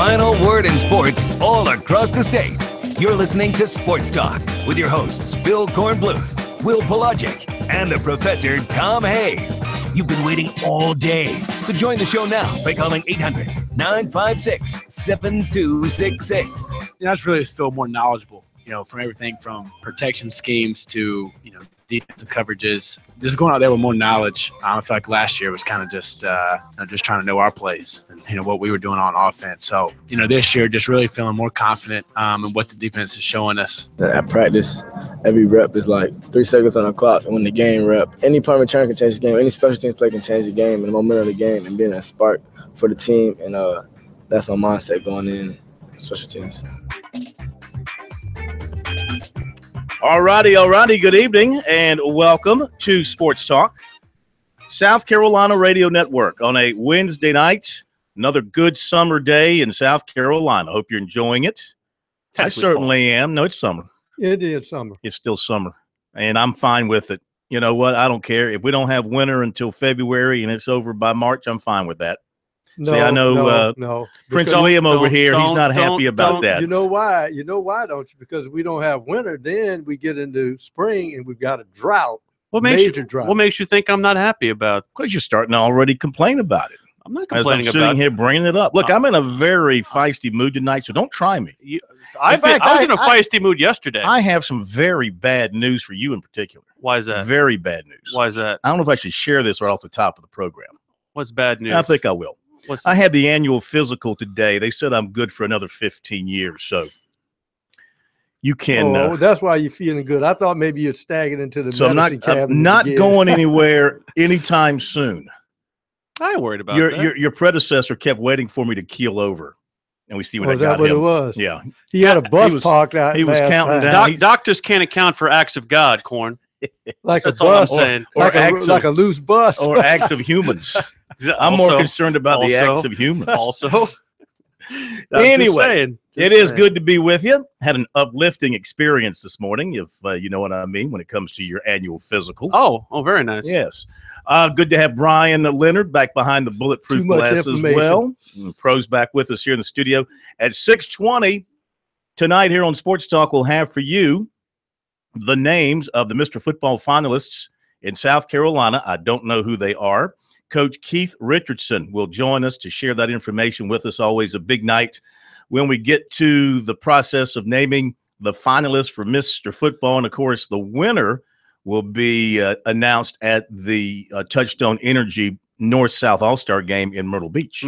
final word in sports all across the state. You're listening to Sports Talk with your hosts, Bill Kornbluth, Will Pelagic, and the Professor Tom Hayes. You've been waiting all day, so join the show now by calling 800-956-7266. I just really feel more knowledgeable, from everything from protection schemes to, defensive coverages. Just going out there with more knowledge. I feel like last year was kind of just trying to know our plays and, what we were doing on offense. So, this year just really feeling more confident in what the defense is showing us. At practice, every rep is like 3 seconds on the clock. And when the game rep, any punt return can change the game. Any special teams play can change the game and the momentum of the game and being a spark for the team. And that's my mindset going in special teams. All righty. Good evening and welcome to Sports Talk, South Carolina Radio Network on a Wednesday night. Another good summer day in South Carolina. Hope you're enjoying it. I certainly am. No, it's summer. It is summer. It's still summer, and I'm fine with it. You know what? I don't care. If we don't have winter until February and it's over by March, I'm fine with that. No, See, I know no. Prince William over here, he's not happy about that. You know why? Don't you? Because we don't have winter. Then we get into spring and we've got a drought. What makes you think I'm not happy about? Because you're starting to already complain about it. I'm not complaining about it. I'm sitting here bringing it up. Look, I'm in a very feisty mood tonight, so don't try me. I was in a feisty mood yesterday. I have some very bad news for you in particular. Why is that? Very bad news. Why is that? I don't know if I should share this right off the top of the program. What's bad news? I think I will. I had the annual physical today. They said I'm good for another 15 years, so you can. That's why you're feeling good. I thought maybe you're staggering into the medicine cabinet. I'm not going anywhere anytime soon. I ain't worried about that. Your predecessor kept waiting for me to keel over, and we see what I got him. Is that what it was? Yeah. He had a bus parked out. He was counting down. Doctors can't account for acts of God, Corn. Like That's a bus, all I'm saying. like a loose bus, or acts of humans. I'm more concerned about the acts of humans. Also, anyway, it is good to be with you. Had an uplifting experience this morning, if you know what I mean, when it comes to your annual physical. Oh, very nice. Yes. Good to have Brian Leonard back behind the bulletproof glass as well. And Pro's back with us here in the studio at 6:20 tonight here on Sports Talk. We'll have for you the names of the Mr. Football Finalists in South Carolina. I don't know who they are. Coach Keith Richardson will join us to share that information with us. Always a big night when we get to the process of naming the finalists for Mr. Football. And, of course, the winner will be announced at the Touchstone Energy North-South All-Star Game in Myrtle Beach.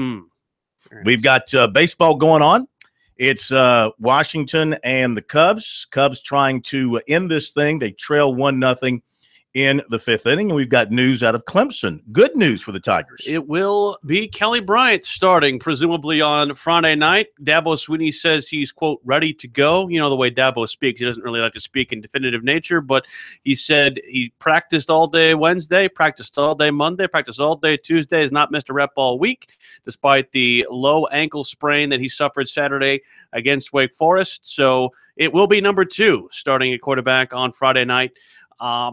We've got baseball going on. It's Washington and the Cubs. Cubs trying to end this thing. They trail 1-0 in the fifth inning, and we've got news out of Clemson. Good news for the Tigers. It will be Kelly Bryant starting, presumably on Friday night. Dabo Swinney says he's, quote, ready to go. You know the way Dabo speaks. He doesn't really like to speak in definitive nature, but he said he practiced all day Wednesday, practiced all day Monday, practiced all day Tuesday, has not missed a rep all week, despite the low ankle sprain that he suffered Saturday against Wake Forest. So it will be number 2 starting at quarterback on Friday night. I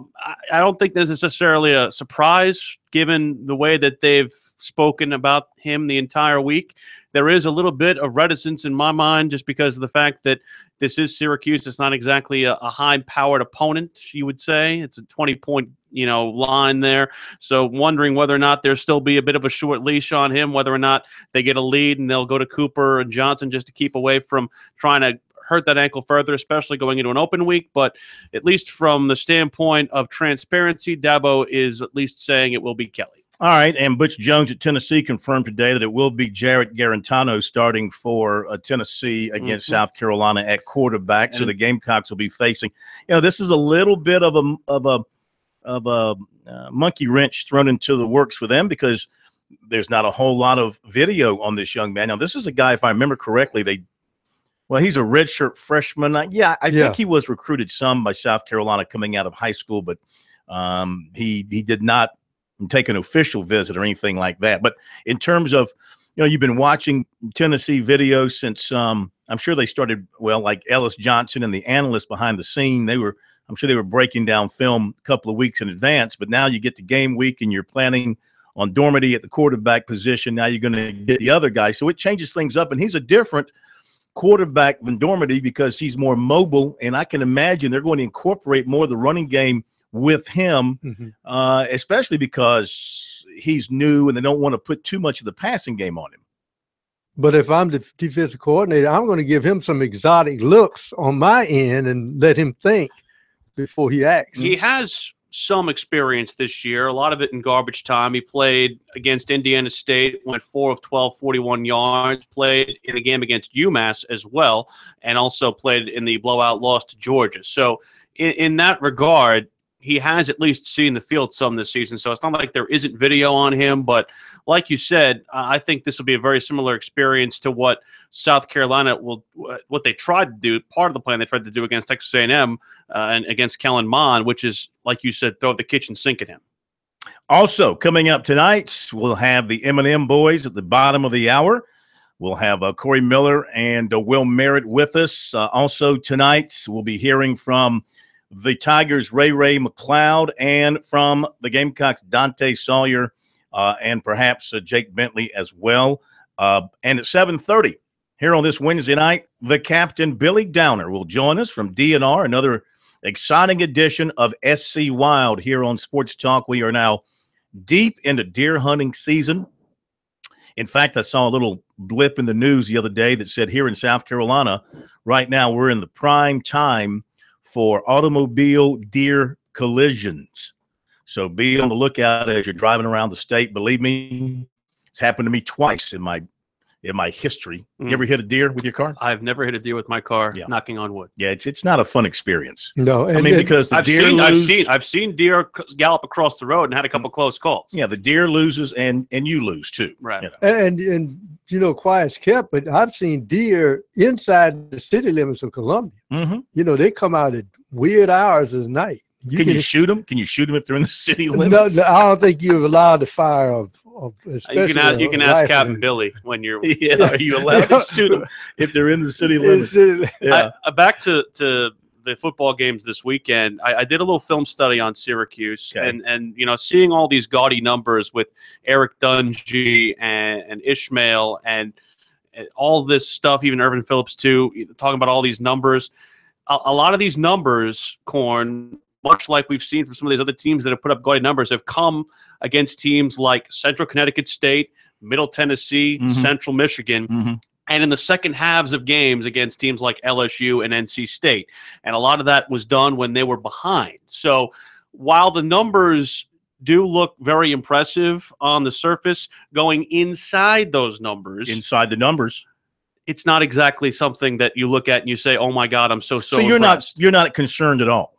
don't think this is necessarily a surprise given the way that they've spoken about him the entire week. There is a little bit of reticence in my mind just because of the fact that this is Syracuse. It's not exactly a high-powered opponent, you would say. It's a 20-point, line there. So wondering whether or not there'll still be a bit of a short leash on him, whether or not they get a lead and they'll go to Cooper and Johnson just to keep away from trying to hurt that ankle further, especially going into an open week. But at least from the standpoint of transparency, Dabo is at least saying it will be Kelly. All right, and Butch Jones at Tennessee confirmed today that it will be Jarrett Garantano starting for Tennessee against South Carolina at quarterback. So the Gamecocks will be facing. This is a little bit of a monkey wrench thrown into the works for them because there's not a whole lot of video on this young man. Now, this is a guy, if I remember correctly, he's a redshirt freshman. I think he was recruited some by South Carolina coming out of high school, but he did not take an official visit or anything like that. But in terms of, you've been watching Tennessee videos since I'm sure they started, like Ellis Johnson and the analysts behind the scene, I'm sure they were breaking down film a couple of weeks in advance, but now you get to game week and you're planning on Dormady at the quarterback position. Now you're going to get the other guy. So it changes things up, and he's a different quarterback than Dormady because he's more mobile, and I can imagine they're going to incorporate more of the running game with him, especially because he's new and they don't want to put too much of the passing game on him. But if I'm the defensive coordinator, I'm going to give him some exotic looks on my end and let him think before he acts. He has some experience this year, a lot of it in garbage time. He played against Indiana State, went 4 of 12, 41 yards, played in a game against UMass as well, and also played in the blowout loss to Georgia. So in that regard, he has at least seen the field some this season. So it's not like there isn't video on him, but like you said, I think this will be a very similar experience to what South Carolina what they tried to do. Part of the plan they tried to do against Texas A&M and against Kellen Mond, which is, like you said, throw the kitchen sink at him. Also, coming up tonight, we'll have the M&M boys at the bottom of the hour. We'll have Corey Miller and Will Merritt with us. Also tonight, we'll be hearing from the Tigers' Ray McLeod and from the Gamecocks' Dante Sawyer and perhaps Jake Bentley as well. And at 7:30 here on this Wednesday night, the captain, Billy Downer, will join us from DNR, another exciting edition of SC Wild here on Sports Talk. We are now deep into deer hunting season. In fact, I saw a little blip in the news the other day that said here in South Carolina, right now we're in the prime time for automobile deer collisions. So be on the lookout as you're driving around the state. Believe me, it's happened to me twice in my history. You ever hit a deer with your car? I've never hit a deer with my car, knocking on wood. Yeah, it's not a fun experience. No, I mean, because the I've seen deer gallop across the road and had a couple close calls. Yeah, the deer loses and you lose too. Right. You know. And you know, quiet's kept, but I've seen deer inside the city limits of Columbia. You know, they come out at weird hours of the night. Can you shoot them? Can you shoot them if they're in the city limits? No, I don't think you're allowed to fire you can ask Captain Billy when you're. Yeah, are you allowed to shoot them if they're in the city limits? Yeah. Back to the football games this weekend. I did a little film study on Syracuse, and you know, seeing all these gaudy numbers with Eric Dungy and Ishmael and all this stuff, even Irvin Phillips too, talking about all these numbers. A lot of these numbers, Corn, much like we've seen from some of these other teams that have put up gaudy numbers, have come against teams like Central Connecticut State, Middle Tennessee, Central Michigan, and in the second halves of games against teams like LSU and NC State. And a lot of that was done when they were behind. So while the numbers do look very impressive on the surface, going inside those numbers, it's not exactly something that you look at and you say, "Oh my God, I'm so." So you're impressed. you're not concerned at all.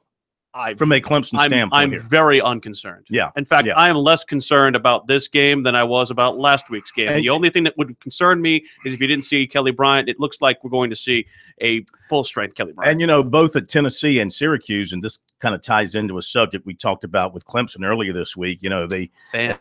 From a Clemson standpoint, I'm very unconcerned. Yeah. In fact, I am less concerned about this game than I was about last week's game. And the only thing that would concern me is if you didn't see Kelly Bryant. It looks like we're going to see a full-strength Kelly Bryant. And, you know, both at Tennessee and Syracuse, and this kind of ties into a subject we talked about with Clemson earlier this week, you know, a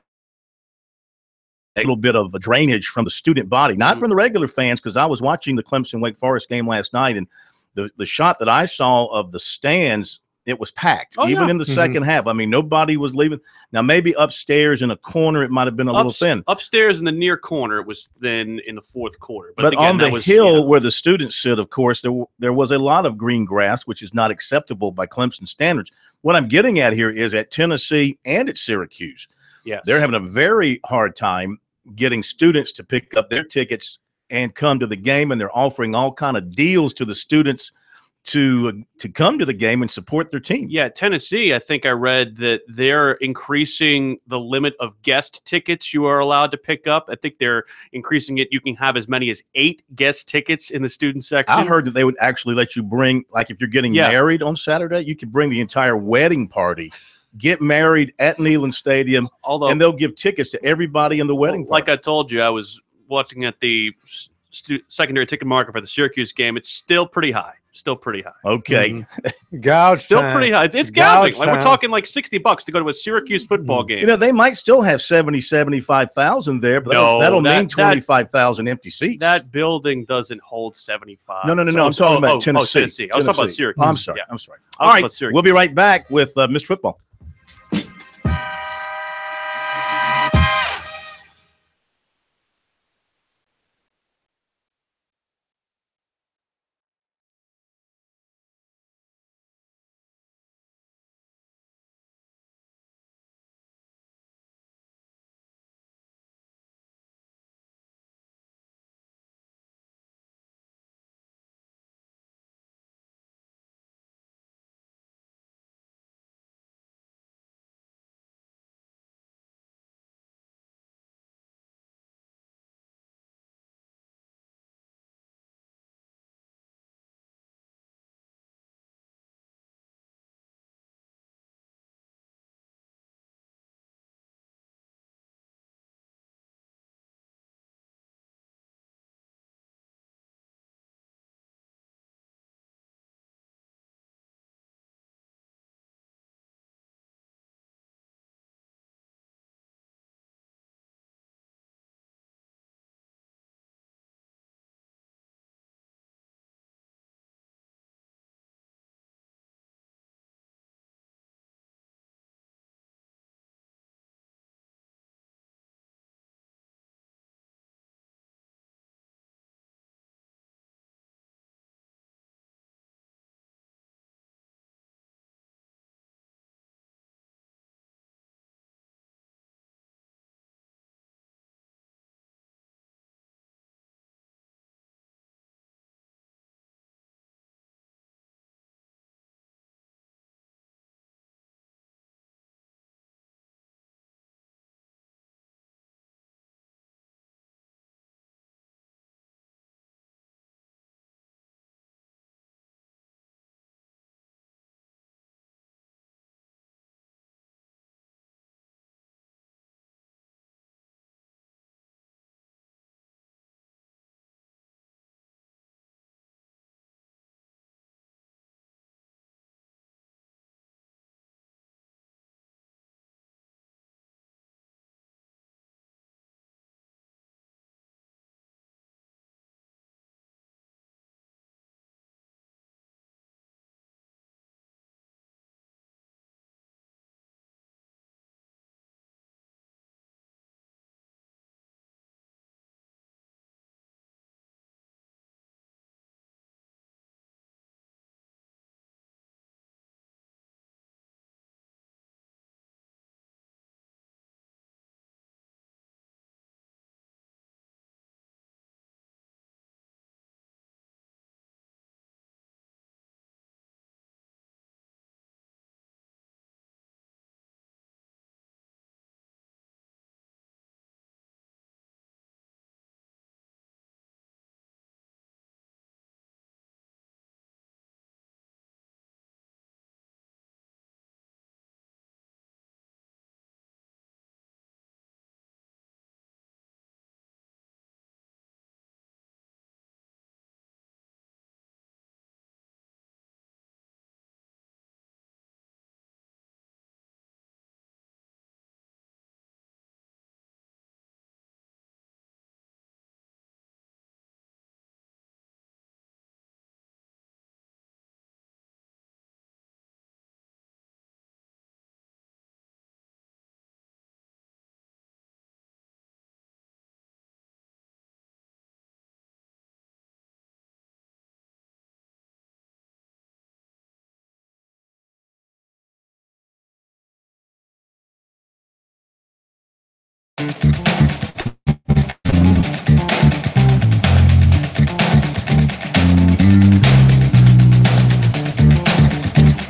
little bit of a drainage from the student body, not from the regular fans, because I was watching the Clemson-Wake Forest game last night, and the shot that I saw of the stands, it was packed, even in the second half. I mean, nobody was leaving. Now, maybe upstairs in a corner, it might have been a little thin. Upstairs in the near corner, it was thin in the fourth quarter. But again, on the hill where the students sit, of course, there was a lot of green grass, which is not acceptable by Clemson standards. What I'm getting at here is at Tennessee and at Syracuse, they're having a very hard time getting students to pick up their tickets and come to the game, and they're offering all kind of deals to the students to come to the game and support their team. Yeah, Tennessee, I think I read that they're increasing the limit of guest tickets you are allowed to pick up. I think they're increasing it. You can have as many as 8 guest tickets in the student section. I heard that they would actually let you bring, like if you're getting married on Saturday, you could bring the entire wedding party, get married at Neyland Stadium, and they'll give tickets to everybody in the wedding party. Like I told you, I was watching at the secondary ticket market for the Syracuse game. It's still pretty high. Still pretty high. Okay. Gouge still pretty high. It's gouging. Like we're talking like $60 to go to a Syracuse football game. You know, they might still have 75,000 there, but that'll mean 25,000 empty seats. That building doesn't hold 75. No. I'm talking about Tennessee. Tennessee. I was talking about Syracuse. I'm sorry. I'm sorry. All right. We'll be right back with Mr. Football.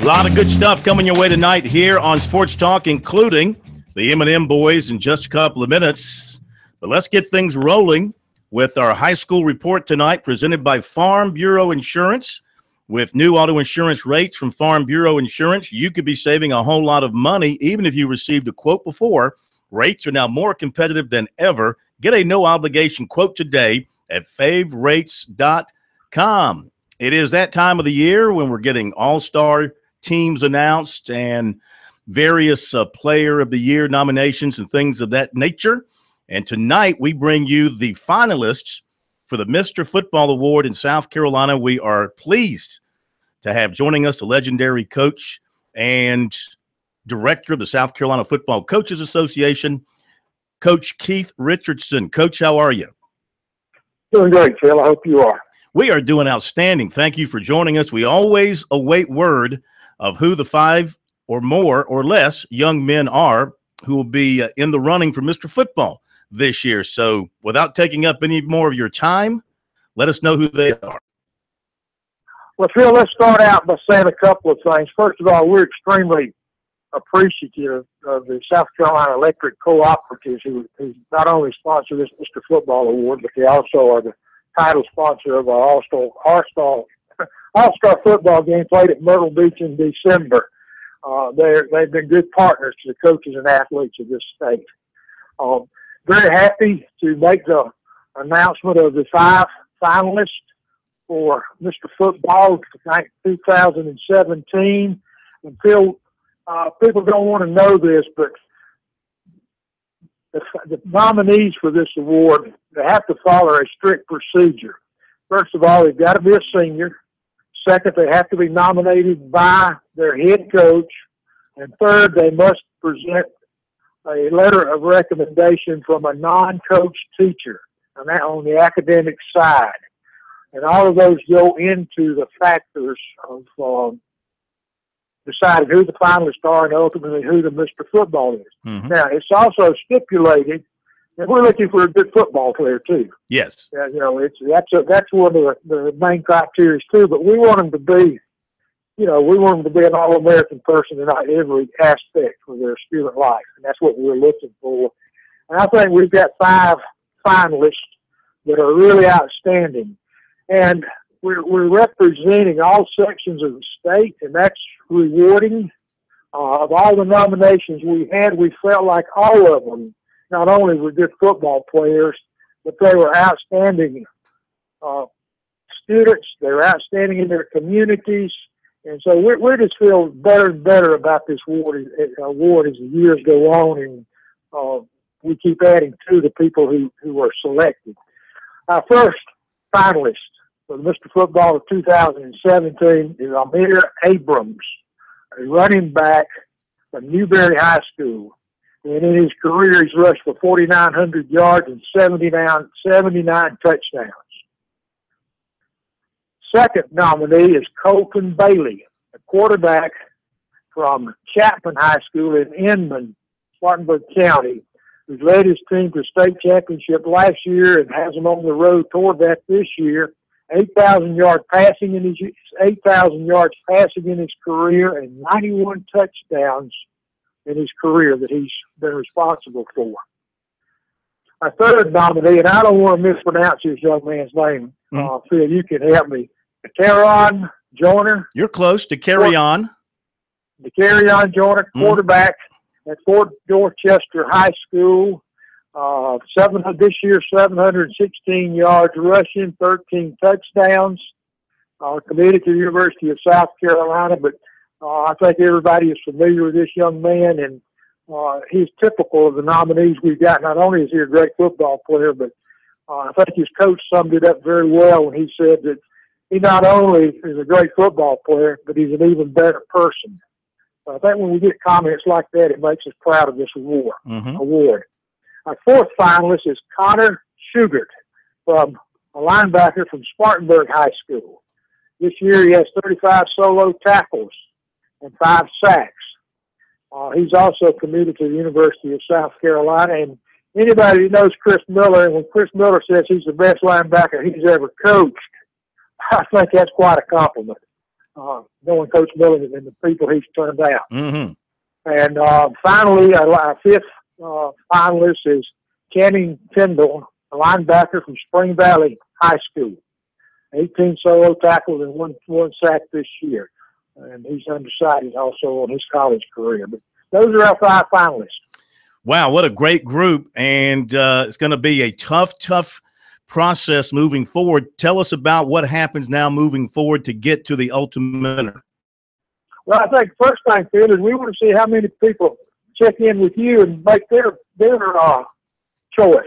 A lot of good stuff coming your way tonight here on Sports Talk, including the M&M boys in just a couple of minutes. But let's get things rolling with our high school report tonight, presented by Farm Bureau Insurance. With new auto insurance rates from Farm Bureau Insurance, you could be saving a whole lot of money even if you received a quote before. Rates are now more competitive than ever. Get a no-obligation quote today at favrates.com. It is that time of the year when we're getting all-star teams announced and various player of the year nominations and things of that nature. And tonight we bring you the finalists for the Mr. Football Award in South Carolina. We are pleased to have joining us the legendary coach and director of the South Carolina Football Coaches Association, Coach Keith Richardson. Coach, how are you? Doing great, Phil. I hope you are. We are doing outstanding. Thank you for joining us. We always await word of who the 5 or more or less young men are who will be in the running for Mr. Football this year. So without taking up any more of your time, let us know who they are. Well, Phil, let's start out by saying a couple of things. First of all, we're extremely appreciative of the South Carolina Electric Cooperatives who not only sponsor this Mr. Football Award, but they also are the title sponsor of our All-Star football game played at Myrtle Beach in December. They've been good partners to the coaches and athletes of this state. Very happy to make the announcement of the 5 finalists for Mr. Football 2017. And Phil, people don't want to know this, but the nominees for this award, they have to follow a strict procedure. First of all, they've got to be a senior. Second, they have to be nominated by their head coach. And third, they must present a letter of recommendation from a non-coach teacher, and that on the academic side. And all of those go into the factors of deciding who the finalists are and ultimately who the Mr. Football is. Mm-hmm. Now, it's also stipulated that we're looking for a good football player too. Yes. You know, that's one of the main criteria too. But we want them to be, we want them to be an All-American person in every aspect of their student life, and that's what we're looking for. And I think we've got 5 finalists that are really outstanding, and we're representing all sections of the state, and that's rewarding. Of all the nominations we had, we felt like all of them not only were good football players, but they were outstanding students. They were outstanding in their communities. And so we just feel better and better about this award as the years go on, and we keep adding to the people who are selected. Our first finalist for the Mr. Football of 2017 is Amir Abrams, a running back from Newberry High School. And in his career, he's rushed for 4,900 yards and 79 touchdowns. Second nominee is Colton Bailey, a quarterback from Chapman High School in Inman, Spartanburg County, who's led his team to state championship last year and has them on the road toward that this year. 8,000 yards passing in his career and 91 touchdowns in his career that he's been responsible for. Our third nominee, and I don't want to mispronounce this young man's name, Phil, you can help me. DeCarrion Joyner. You're close. DeCarrion Joyner, quarterback at Fort Dorchester High School. This year, 716 yards rushing, 13 touchdowns. Committed to the University of South Carolina, but I think everybody is familiar with this young man, and he's typical of the nominees we've got. Not only is he a great football player, but I think his coach summed it up very well when he said that he not only is a great football player, but he's an even better person. I think when we get comments like that, it makes us proud of this award. Our fourth finalist is Connor Schugert, a linebacker from Spartanburg High School. This year he has 35 solo tackles and 5 sacks. He's also committed to the University of South Carolina. And anybody who knows Chris Miller, and when Chris Miller says he's the best linebacker he's ever coached, I think that's quite a compliment. knowing Coach Miller and the people he's turned out. Mm-hmm. And finally, our fifth finalist is Channing Tyndall, a linebacker from Spring Valley High School. 18 solo tackles and one sack this year. And he's undecided also on his college career. But those are our 5 finalists. Wow, what a great group. And it's going to be a tough process moving forward. Tell us about what happens now moving forward to get to the ultimate winner. Well, I think the first thing, Phil, is we want to see how many people check in with you and make their choice.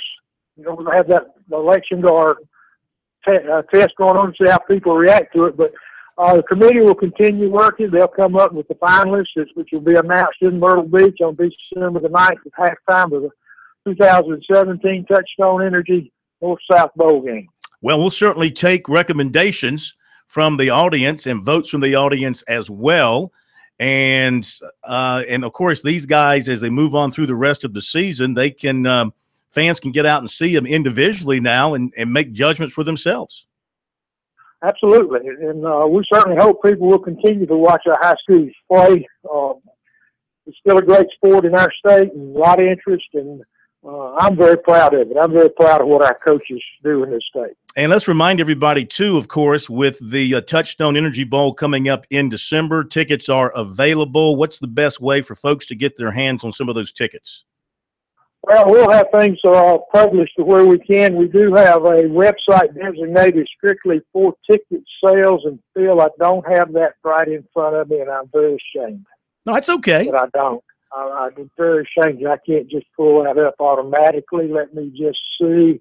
You know, we'll have that election or test going on to see how people react to it. But the committee will continue working. They'll come up with the finalists, which will be announced in Myrtle Beach on December the 9th at halftime of the 2017 Touchstone Energy North-South Bowl game. Well, we'll certainly take recommendations from the audience and votes from the audience as well. And of course, these guys, as they move on through the rest of the season, they can fans can get out and see them individually now and make judgments for themselves. Absolutely. And we certainly hope people will continue to watch our high schools play. It's still a great sport in our state and a lot of interest, and I'm very proud of it. I'm very proud of what our coaches do in this state. And let's remind everybody, too, of course, with the Touchstone Energy Bowl coming up in December, tickets are available. What's the best way for folks to get their hands on some of those tickets? Well, we'll have things published to where we can. We do have a website designated strictly for ticket sales, and Phil, I don't have that right in front of me, and I'm very ashamed. No, that's okay. But I don't. I'm very ashamed. I can't just pull that up automatically. Let me just see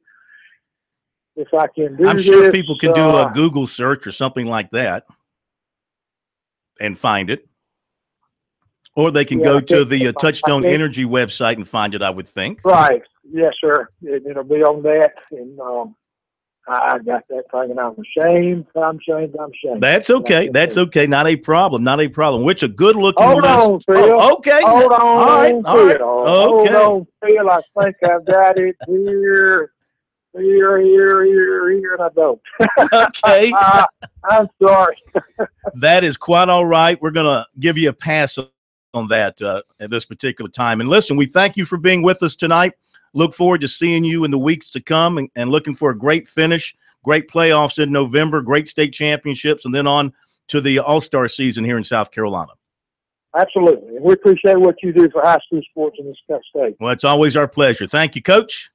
if I can do I'm sure this. people can do a Google search or something like that and find it. Or they can go to the Touchstone Energy website and find it, I would think. Right. Yes, sir. It'll be on that. And I got that thing, and I'm ashamed. I'm ashamed. That's okay. That's okay. Not a problem. Not a problem. Which a good-looking list. Hold on, Phil. Oh, okay. Hold on. All right. Okay. Hold on, Phil. I think I've got it here, and I don't. Okay. I'm sorry. That is quite all right. We're going to give you a pass on that at this particular time. And listen, we thank you for being with us tonight. Look forward to seeing you in the weeks to come and looking for a great finish, great playoffs in November, great state championships, and then on to the All-Star season here in South Carolina. Absolutely. We appreciate what you do for high school sports in this state. Well, it's always our pleasure. Thank you, Coach.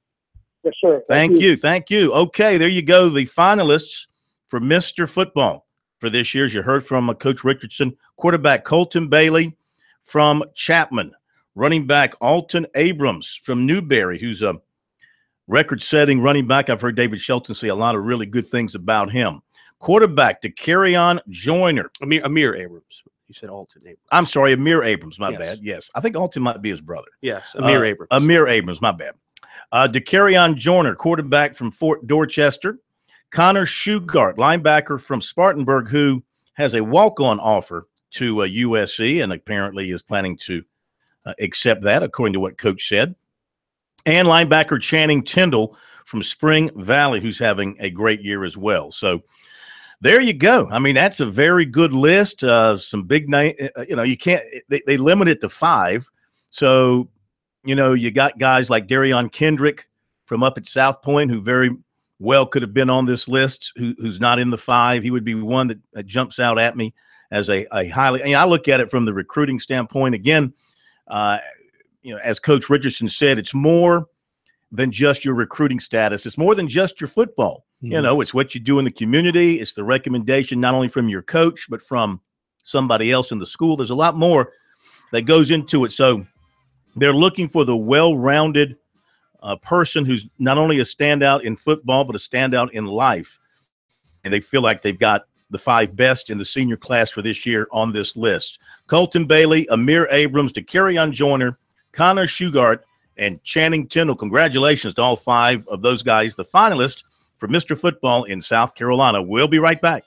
Yes, sir. Thank you. Thank you. Okay, there you go. The finalists for Mr. Football for this year, as you heard from Coach Richardson, quarterback Colton Bailey from Chapman, running back Alton Abrams from Newberry, who's a record-setting running back. I've heard David Shelton say a lot of really good things about him. Quarterback DeCarrion Joyner. Amir Abrams. You said Alton Abrams. I'm sorry, Amir Abrams, my bad. Yes, I think Alton might be his brother. Yes, Amir Abrams. Amir Abrams, my bad. DeCarrion Joyner, quarterback from Fort Dorchester. Connor Shugart, linebacker from Spartanburg, who has a walk-on offer to USC and apparently is planning to accept that, according to what Coach said. And linebacker Channing Tyndall from Spring Valley, who's having a great year as well. So there you go. I mean, that's a very good list. Some big name. You can't. They limit it to 5. So you got guys like Darion Kendrick from up at South Point, who very well could have been on this list, who's not in the 5. He would be one that jumps out at me as a highly. I look at it from the recruiting standpoint. Again, as Coach Richardson said, it's more than just your recruiting status. It's more than just your football. Mm-hmm. It's what you do in the community. It's the recommendation not only from your coach, but from somebody else in the school. There's a lot more that goes into it. So they're looking for the well-rounded person who's not only a standout in football, but a standout in life. And they feel like they've got the 5 best in the senior class for this year on this list. Colton Bailey, Amir Abrams, DeCarrion Joyner, Connor Shugart, and Channing Tyndall. Congratulations to all 5 of those guys, the finalists for Mr. Football in South Carolina. We'll be right back.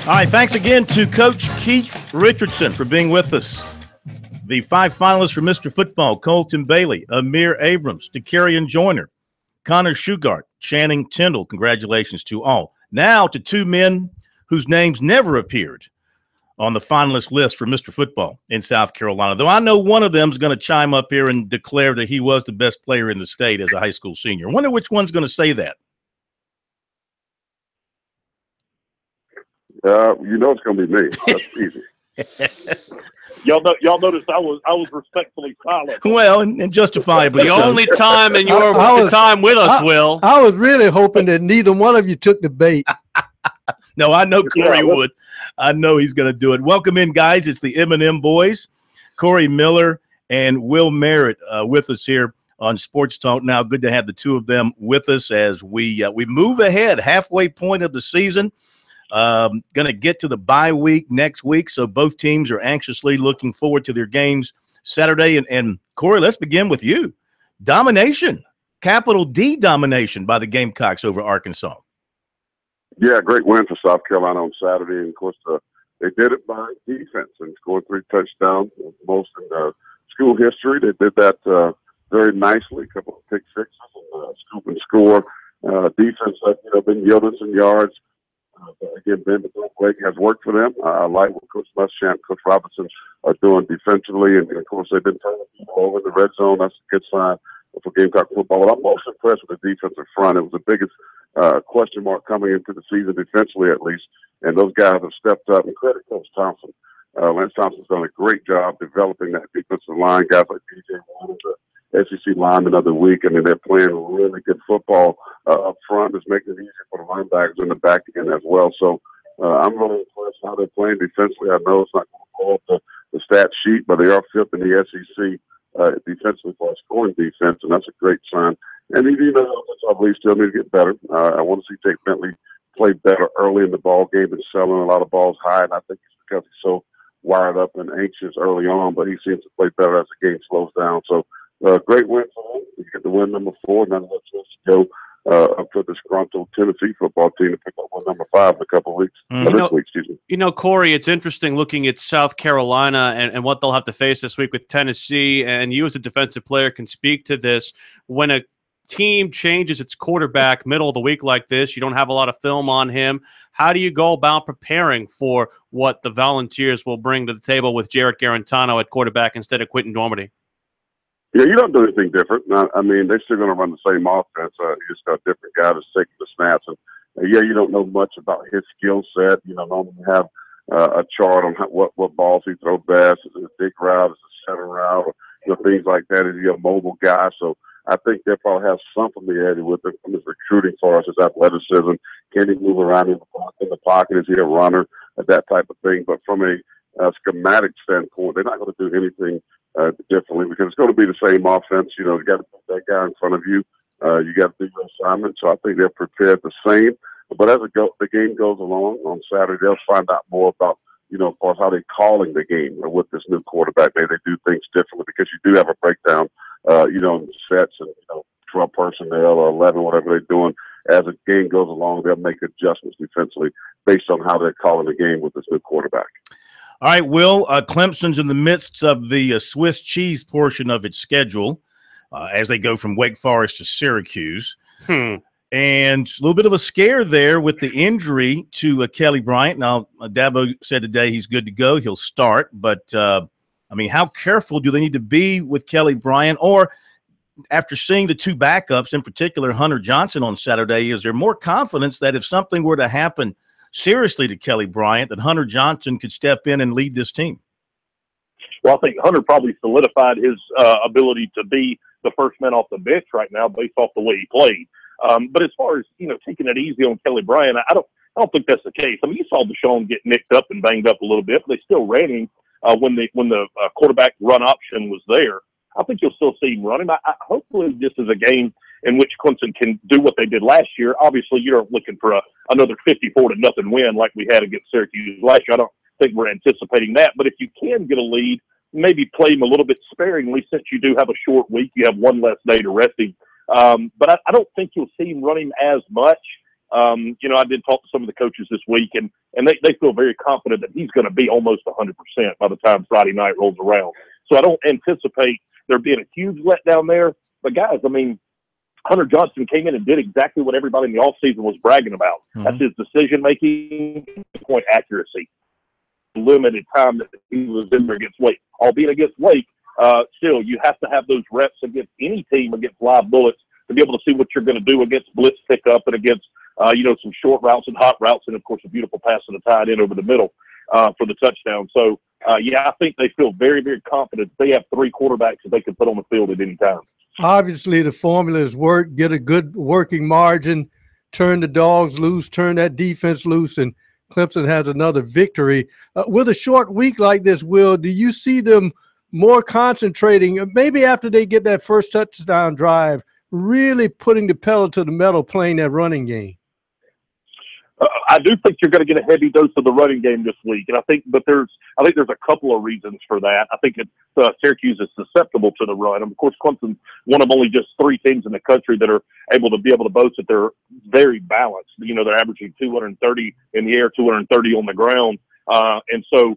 All right, thanks again to Coach Keith Richardson for being with us. The 5 finalists for Mr. Football: Colton Bailey, Amir Abrams, DeCarrion Joyner, Connor Shugart, Channing Tyndall. Congratulations to all. Now to 2 men whose names never appeared on the finalist list for Mr. Football in South Carolina, though I know one of them is going to chime up here and declare that he was the best player in the state as a high school senior. I wonder which one's going to say that. You know it's going to be me. That's easy. Y'all noticed I was respectfully silent. Well, and justifiably. The so. only time in your time with us, Will. I was really hoping that neither one of you took the bait. No, I know Corey would. I know he's going to do it. Welcome in, guys. It's the M&M boys, Corey Miller and Will Merritt, with us here on Sports Talk. Now, good to have the 2 of them with us as we move ahead, halfway point of the season. Going to get to the bye week next week, so both teams are anxiously looking forward to their games Saturday. And Corey, let's begin with you. Domination, capital D domination by the Gamecocks over Arkansas. Yeah, great win for South Carolina on Saturday. And, of course, they did it by defense and scored 3 touchdowns, most in school history. They did that very nicely, a couple of pick sixes and scoop and score. Defense has been yielding some yards. Again, Ben McClellan has worked for them. I like what Coach Muschamp, Coach Robinson are doing defensively. And, of course, they've been turning people over in the red zone. That's a good sign for Gamecock football. But I'm most impressed with the defensive front. It was the biggest question mark coming into the season, defensively at least. And those guys have stepped up. And credit Coach Thompson. Lance Thompson's done a great job developing that defensive line. Guys like DJ Warner, the SEC lineman of the week. I mean, they're playing really good football up front. It's making it easier for the linebackers in the back end as well. So I'm really impressed how they're playing defensively. I know it's not going to pull up the stat sheet, but they are 5th in the SEC defensively for scoring defense, and that's a great sign. And I believe still need to get better. I want to see Jake Bentley play better early in the ball game and selling a lot of balls high, and I think it's because he's so wired up and anxious early on, but he seems to play better as the game slows down. So great win for him. You get the win number 4. None of us go up for the disgruntled Tennessee football team to pick up win number 5 in a couple of weeks. This week, excuse me. Corey, it's interesting looking at South Carolina and what they'll have to face this week with Tennessee, and you as a defensive player can speak to this. When a team changes its quarterback middle of the week like this, you don't have a lot of film on him. How do you go about preparing for what the Volunteers will bring to the table with Jarrett Garantano at quarterback instead of Quentin Dormady? Yeah, you don't do anything different. I mean, they're still going to run the same offense. You just got a different guy that's taking the snaps. And you don't know much about his skill set. Normally you have a chart on what balls he throws best. Is it a big route? Is it a center route? Or, things like that. Is he a mobile guy? So I think they probably have some familiarity with him from his recruiting for us, his athleticism. Can he move around in the pocket? Is he a runner? That type of thing. But from a schematic standpoint, they're not going to do anything differently because it's going to be the same offense. You got to put that guy in front of you. You got to do your assignment. So I think they're prepared the same. But as the game goes along on Saturday, they'll find out more about, of course, how they're calling the game with this new quarterback. Maybe they do things differently because you do have a breakdown, in sets and, 12 personnel or 11, whatever they're doing. As the game goes along, they'll make adjustments defensively based on how they're calling the game with this new quarterback. All right, Will, Clemson's in the midst of the Swiss cheese portion of its schedule as they go from Wake Forest to Syracuse. And a little bit of a scare there with the injury to Kelly Bryant. Now, Dabo said today he's good to go. He'll start. But, how careful do they need to be with Kelly Bryant? Or after seeing the 2 backups, in particular Hunter Johnson on Saturday, is there more confidence that if something were to happen seriously to Kelly Bryant, that Hunter Johnson could step in and lead this team? Well, I think Hunter probably solidified his ability to be the first man off the bench right now based off the way he played. But as far as, taking it easy on Kelly Bryant, I don't think that's the case. I mean, you saw Deshaun get nicked up and banged up a little bit, but they still ran him when the quarterback run option was there. I think you'll still see him run him. Hopefully this is a game in which Clemson can do what they did last year. Obviously, you're looking for another 54-0 win like we had against Syracuse last year. I don't think we're anticipating that. But if you can get a lead, maybe play him a little bit sparingly since you do have a short week. You have one less day to rest him. But I don't think you'll see him running as much. I did talk to some of the coaches this week, and they feel very confident that he's going to be almost 100% by the time Friday night rolls around. So I don't anticipate there being a huge letdown there. But, guys, I mean, Hunter Johnson came in and did exactly what everybody in the offseason was bragging about. Mm-hmm. That's his decision-making, point accuracy. Limited time that he was in there against Wake. Albeit against Wake, still, you have to have those reps against any team against live bullets to be able to see what you're going to do against blitz pickup and against, some short routes and hot routes, and, of course, a beautiful pass to the tight end over the middle for the touchdown. So, I think they feel very, very confident they have three quarterbacks that they can put on the field at any time. Obviously, the formula is work, get a good working margin, turn the dogs loose, turn that defense loose, and Clemson has another victory. With a short week like this, Will, do you see them more concentrating, maybe after they get that first touchdown drive, really putting the pedal to the metal, playing that running game? I do think you're going to get a heavy dose of the running game this week, and I think there's a couple of reasons for that. I think Syracuse is susceptible to the run. And of course, Clemson's one of only just three teams in the country that are able to boast that they're very balanced. They're averaging 230 in the air, 230 on the ground, and so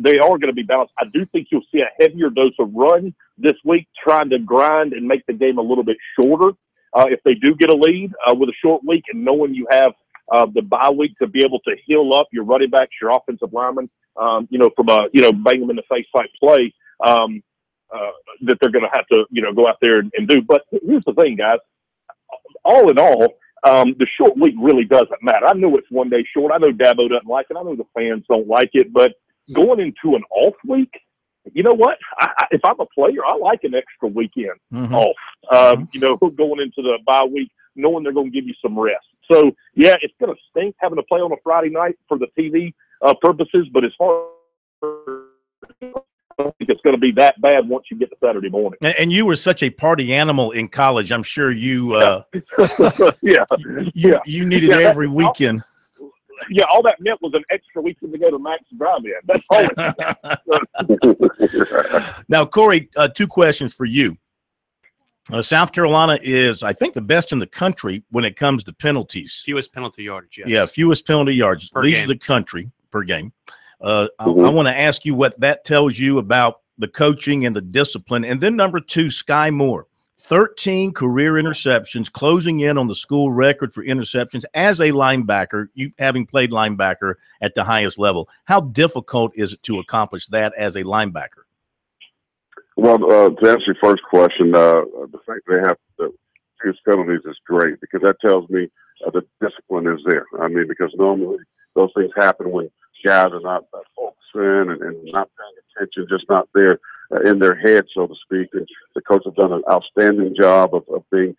they are going to be balanced. I do think you'll see a heavier dose of run this week, trying to grind and make the game a little bit shorter. If they do get a lead with a short week, and knowing you have the bye week to be able to heal up your running backs, your offensive linemen, from a, bang them in the face type play, that they're going to have to, go out there and do. But here's the thing, guys. All in all, the short week really doesn't matter. I know it's 1 day short. I know Dabo doesn't like it. I know the fans don't like it. But going into an off week, you know what? If I'm a player, I like an extra weekend off. Going into the bye week, knowing they're going to give you some rest. So, yeah, it's going to stink having to play on a Friday night for the TV purposes, but as far as I don't think it's going to be that bad once you get to Saturday morning. And you were such a party animal in college. I'm sure you you needed every weekend. Yeah, all that meant was an extra weekend to go to Max Drive-In. That's all. Now, Corey, two questions for you. South Carolina is, I think, the best in the country when it comes to penalties. Fewest penalty yardage, yes. Yeah, fewest penalty yards. Leads the country per game. I want to ask you what that tells you about the coaching and the discipline. And then number two, Sky Moore. 13 career interceptions, closing in on the school record for interceptions as a linebacker, you having played linebacker at the highest level. How difficult is it to accomplish that as a linebacker? Well, to answer your first question, the fact they have the fewest penalties is great because that tells me the discipline is there. I mean, because normally those things happen when guys are not focusing and not paying attention, just not there in their head, so to speak. And the coach has done an outstanding job of being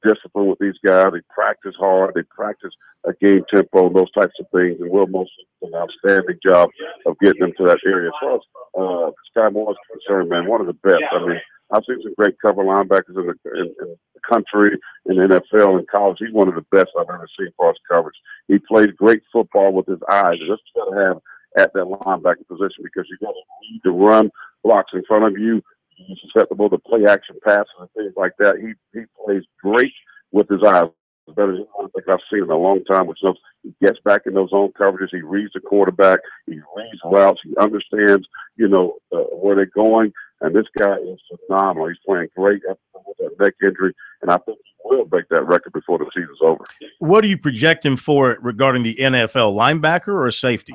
disciplined with these guys. They practice hard. They practice a game tempo and those types of things. And Will Mostly did an outstanding job of getting them to that area. As far as Sky Moore is concerned, man, one of the best. I mean, I've seen some great cover linebackers in the country, in the NFL, and college. He's one of the best I've ever seen for his coverage. He plays great football with his eyes. That's what you got to have at that linebacker position because you got to read the run blocks in front of you. He's susceptible to play action passes and things like that. He plays great with his eyes. Better than I think I've seen in a long time. Which knows he gets back in those zone coverages. He reads the quarterback. He reads routes. He understands, where they're going. And this guy is phenomenal. He's playing great with that neck injury, and I think he will break that record before the season's over. What do you project him for regarding the NFL, linebacker or safety?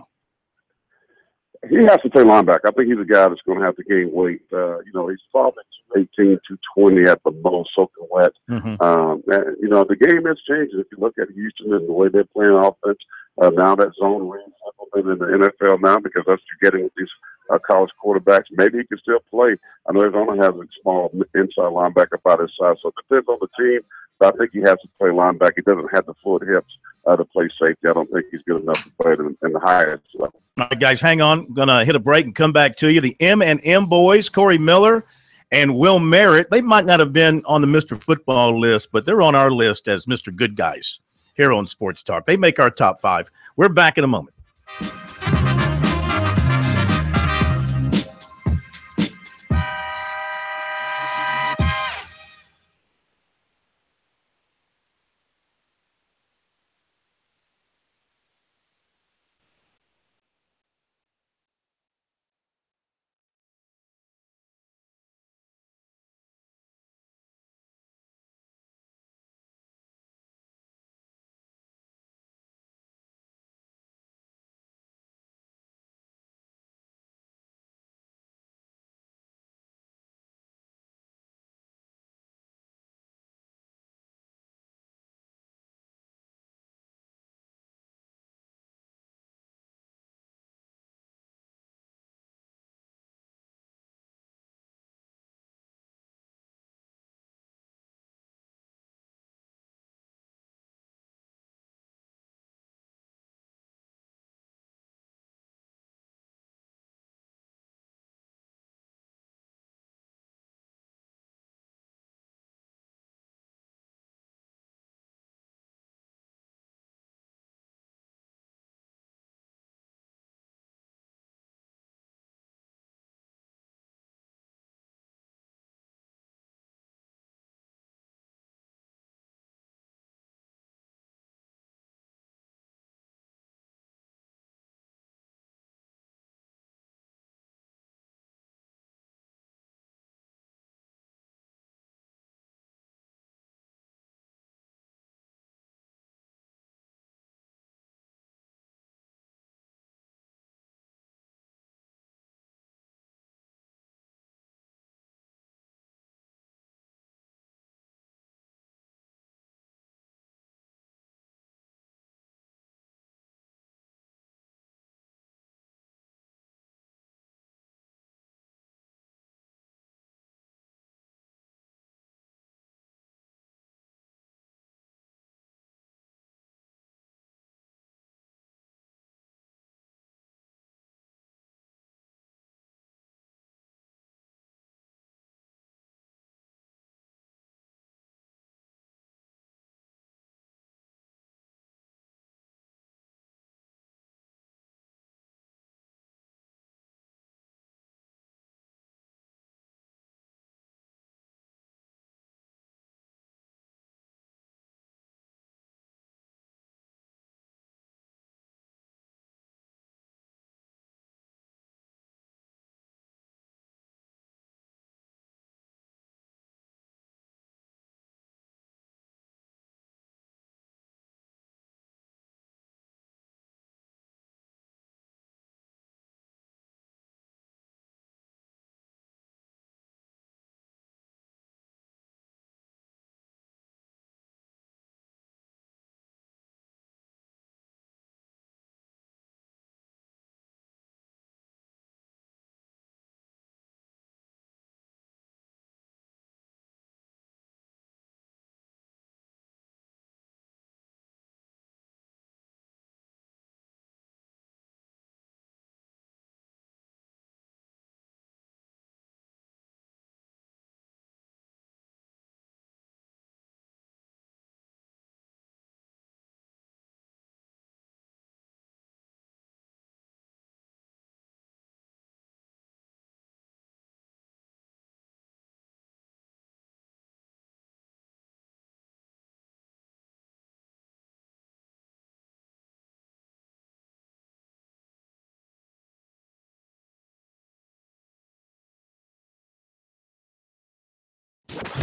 He has to play linebacker. I think he's a guy that's going to have to gain weight. He's probably 218, 220 at the most, soaking wet. And, the game is changing. If you look at Houston and the way they're playing offense, now that zone reads in the NFL now because that's what you're getting with these college quarterbacks. Maybe he can still play. I know Arizona has a small inside linebacker by his side, so it depends on the team. But I think he has to play linebacker. He doesn't have the full hips to play safety. I don't think he's good enough to play in the highest level. All right, guys, hang on. I'm going to hit a break and come back to you. The M&M boys, Corey Miller and Will Merritt, they might not have been on the Mr. Football list, but they're on our list as Mr. Good Guys here on Sports Talk. They make our top five. We're back in a moment.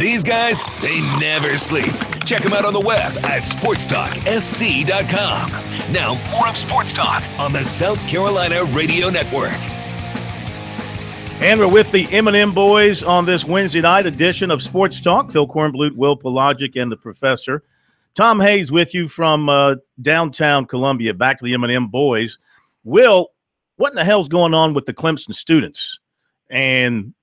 These guys, they never sleep. Check them out on the web at SportsTalkSC.com. Now, more of Sports Talk on the South Carolina Radio Network. And we're with the M&M boys on this Wednesday night edition of Sports Talk. Phil Kornblut, Will Pelagic, and the Professor. Tom Hayes with you from downtown Columbia. Back to the M&M boys. Will, what in the hell's going on with the Clemson students? And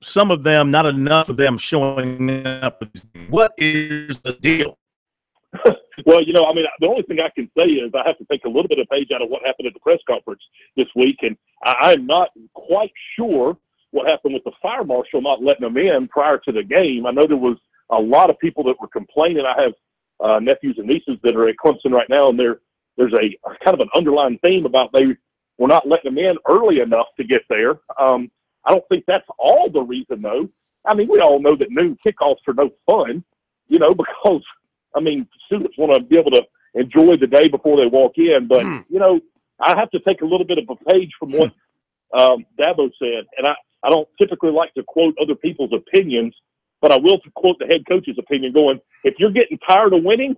some of them, not enough of them showing up. What is the deal? Well, I mean, the only thing I can say is I have to take a little bit of page out of what happened at the press conference this week, and I'm not quite sure what happened with the fire marshal not letting them in prior to the game. I know there was a lot of people that were complaining. I have nephews and nieces that are at Clemson right now, and there's a kind of an underlying theme about they were not letting them in early enough to get there. I don't think that's all the reason, though. I mean, we all know that noon kickoffs are no fun, because – I mean, students want to be able to enjoy the day before they walk in. But, I have to take a little bit of a page from what Dabo said. And I don't typically like to quote other people's opinions, but I will quote the head coach's opinion going, if you're getting tired of winning,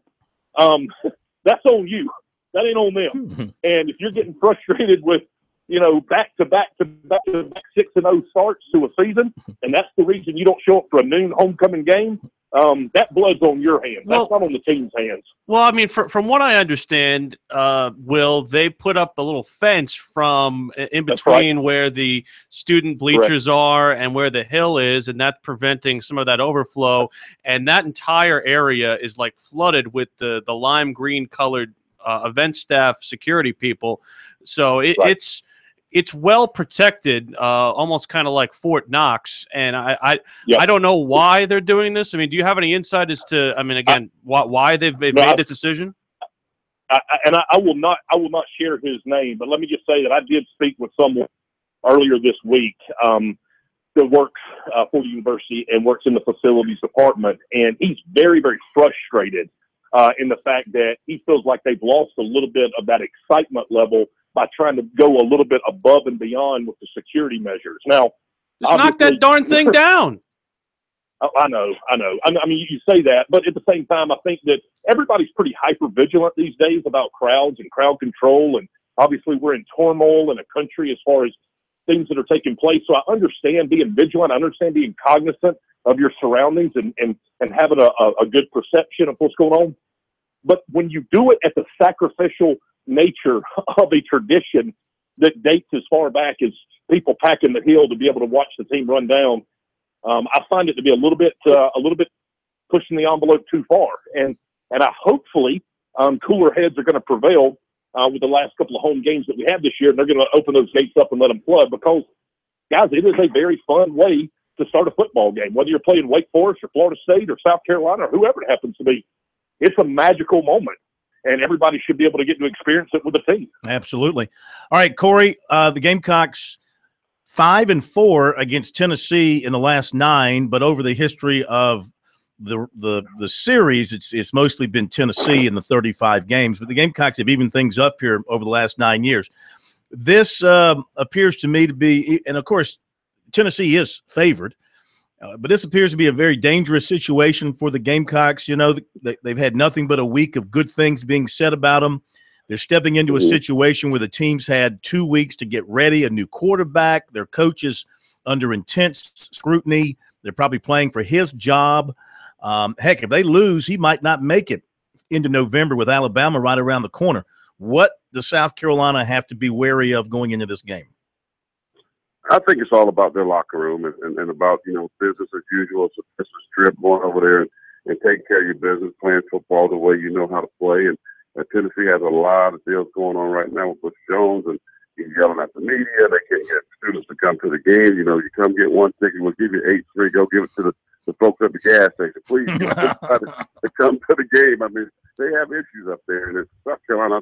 that's on you. That ain't on them. And if you're getting frustrated with, back-to-back 6-0 starts to a season, and that's the reason you don't show up for a noon homecoming game, that blood's on your hands. That's not on the team's hands. Well, I mean, from what I understand, Will, they put up a little fence from in between where the student bleachers are and where the hill is, and that's preventing some of that overflow. And that entire area is like flooded with the lime green colored event staff security people. So it's well protected, almost kind of like Fort Knox. And I don't know why they're doing this. I mean, do you have any insight as to, why they've made this decision? I will not share his name, but let me just say that I did speak with someone earlier this week that works for the university and works in the facilities department. And he's very, very frustrated in the fact that he feels like they've lost a little bit of that excitement level by trying to go a little bit above and beyond with the security measures. Now, just knock that darn thing down. I know. I mean, you say that, but at the same time, I think that everybody's pretty hyper vigilant these days about crowds and crowd control. And obviously we're in turmoil in a country as far as things that are taking place. So I understand being vigilant. I understand being cognizant of your surroundings and having a good perception of what's going on. But when you do it at the sacrificial nature of a tradition that dates as far back as people packing the hill to be able to watch the team run down, I find it to be a little bit pushing the envelope too far. And I hopefully cooler heads are going to prevail with the last couple of home games that we have this year, and they're going to open those gates up and let them flood because, guys, it is a very fun way to start a football game. Whether you're playing Wake Forest or Florida State or South Carolina or whoever it happens to be, it's a magical moment. And everybody should be able to get to experience it with the team. Absolutely. All right, Corey, the Gamecocks 5-4 against Tennessee in the last 9, but over the history of the series, it's mostly been Tennessee in the 35 games. But the Gamecocks have evened things up here over the last 9 years. This appears to me to be, and of course, Tennessee is favored. But this appears to be a very dangerous situation for the Gamecocks. They've had nothing but a week of good things being said about them. They're stepping into a situation where the team's had 2 weeks to get ready, a new quarterback. Their coach is under intense scrutiny. They're probably playing for his job. Heck, if they lose, he might not make it into November with Alabama right around the corner. What does South Carolina have to be wary of going into this game? I think it's all about their locker room and about, business as usual. So it's a strip going over there and taking care of your business, playing football the way you know how to play. And Tennessee has a lot of deals going on right now with Bush Jones, and he's yelling at the media. They can't get students to come to the game. You come get one ticket, we'll give you 8 free. Go give it to the folks at the gas station. Please get to come to the game. I mean, they have issues up there. And in South Carolina, I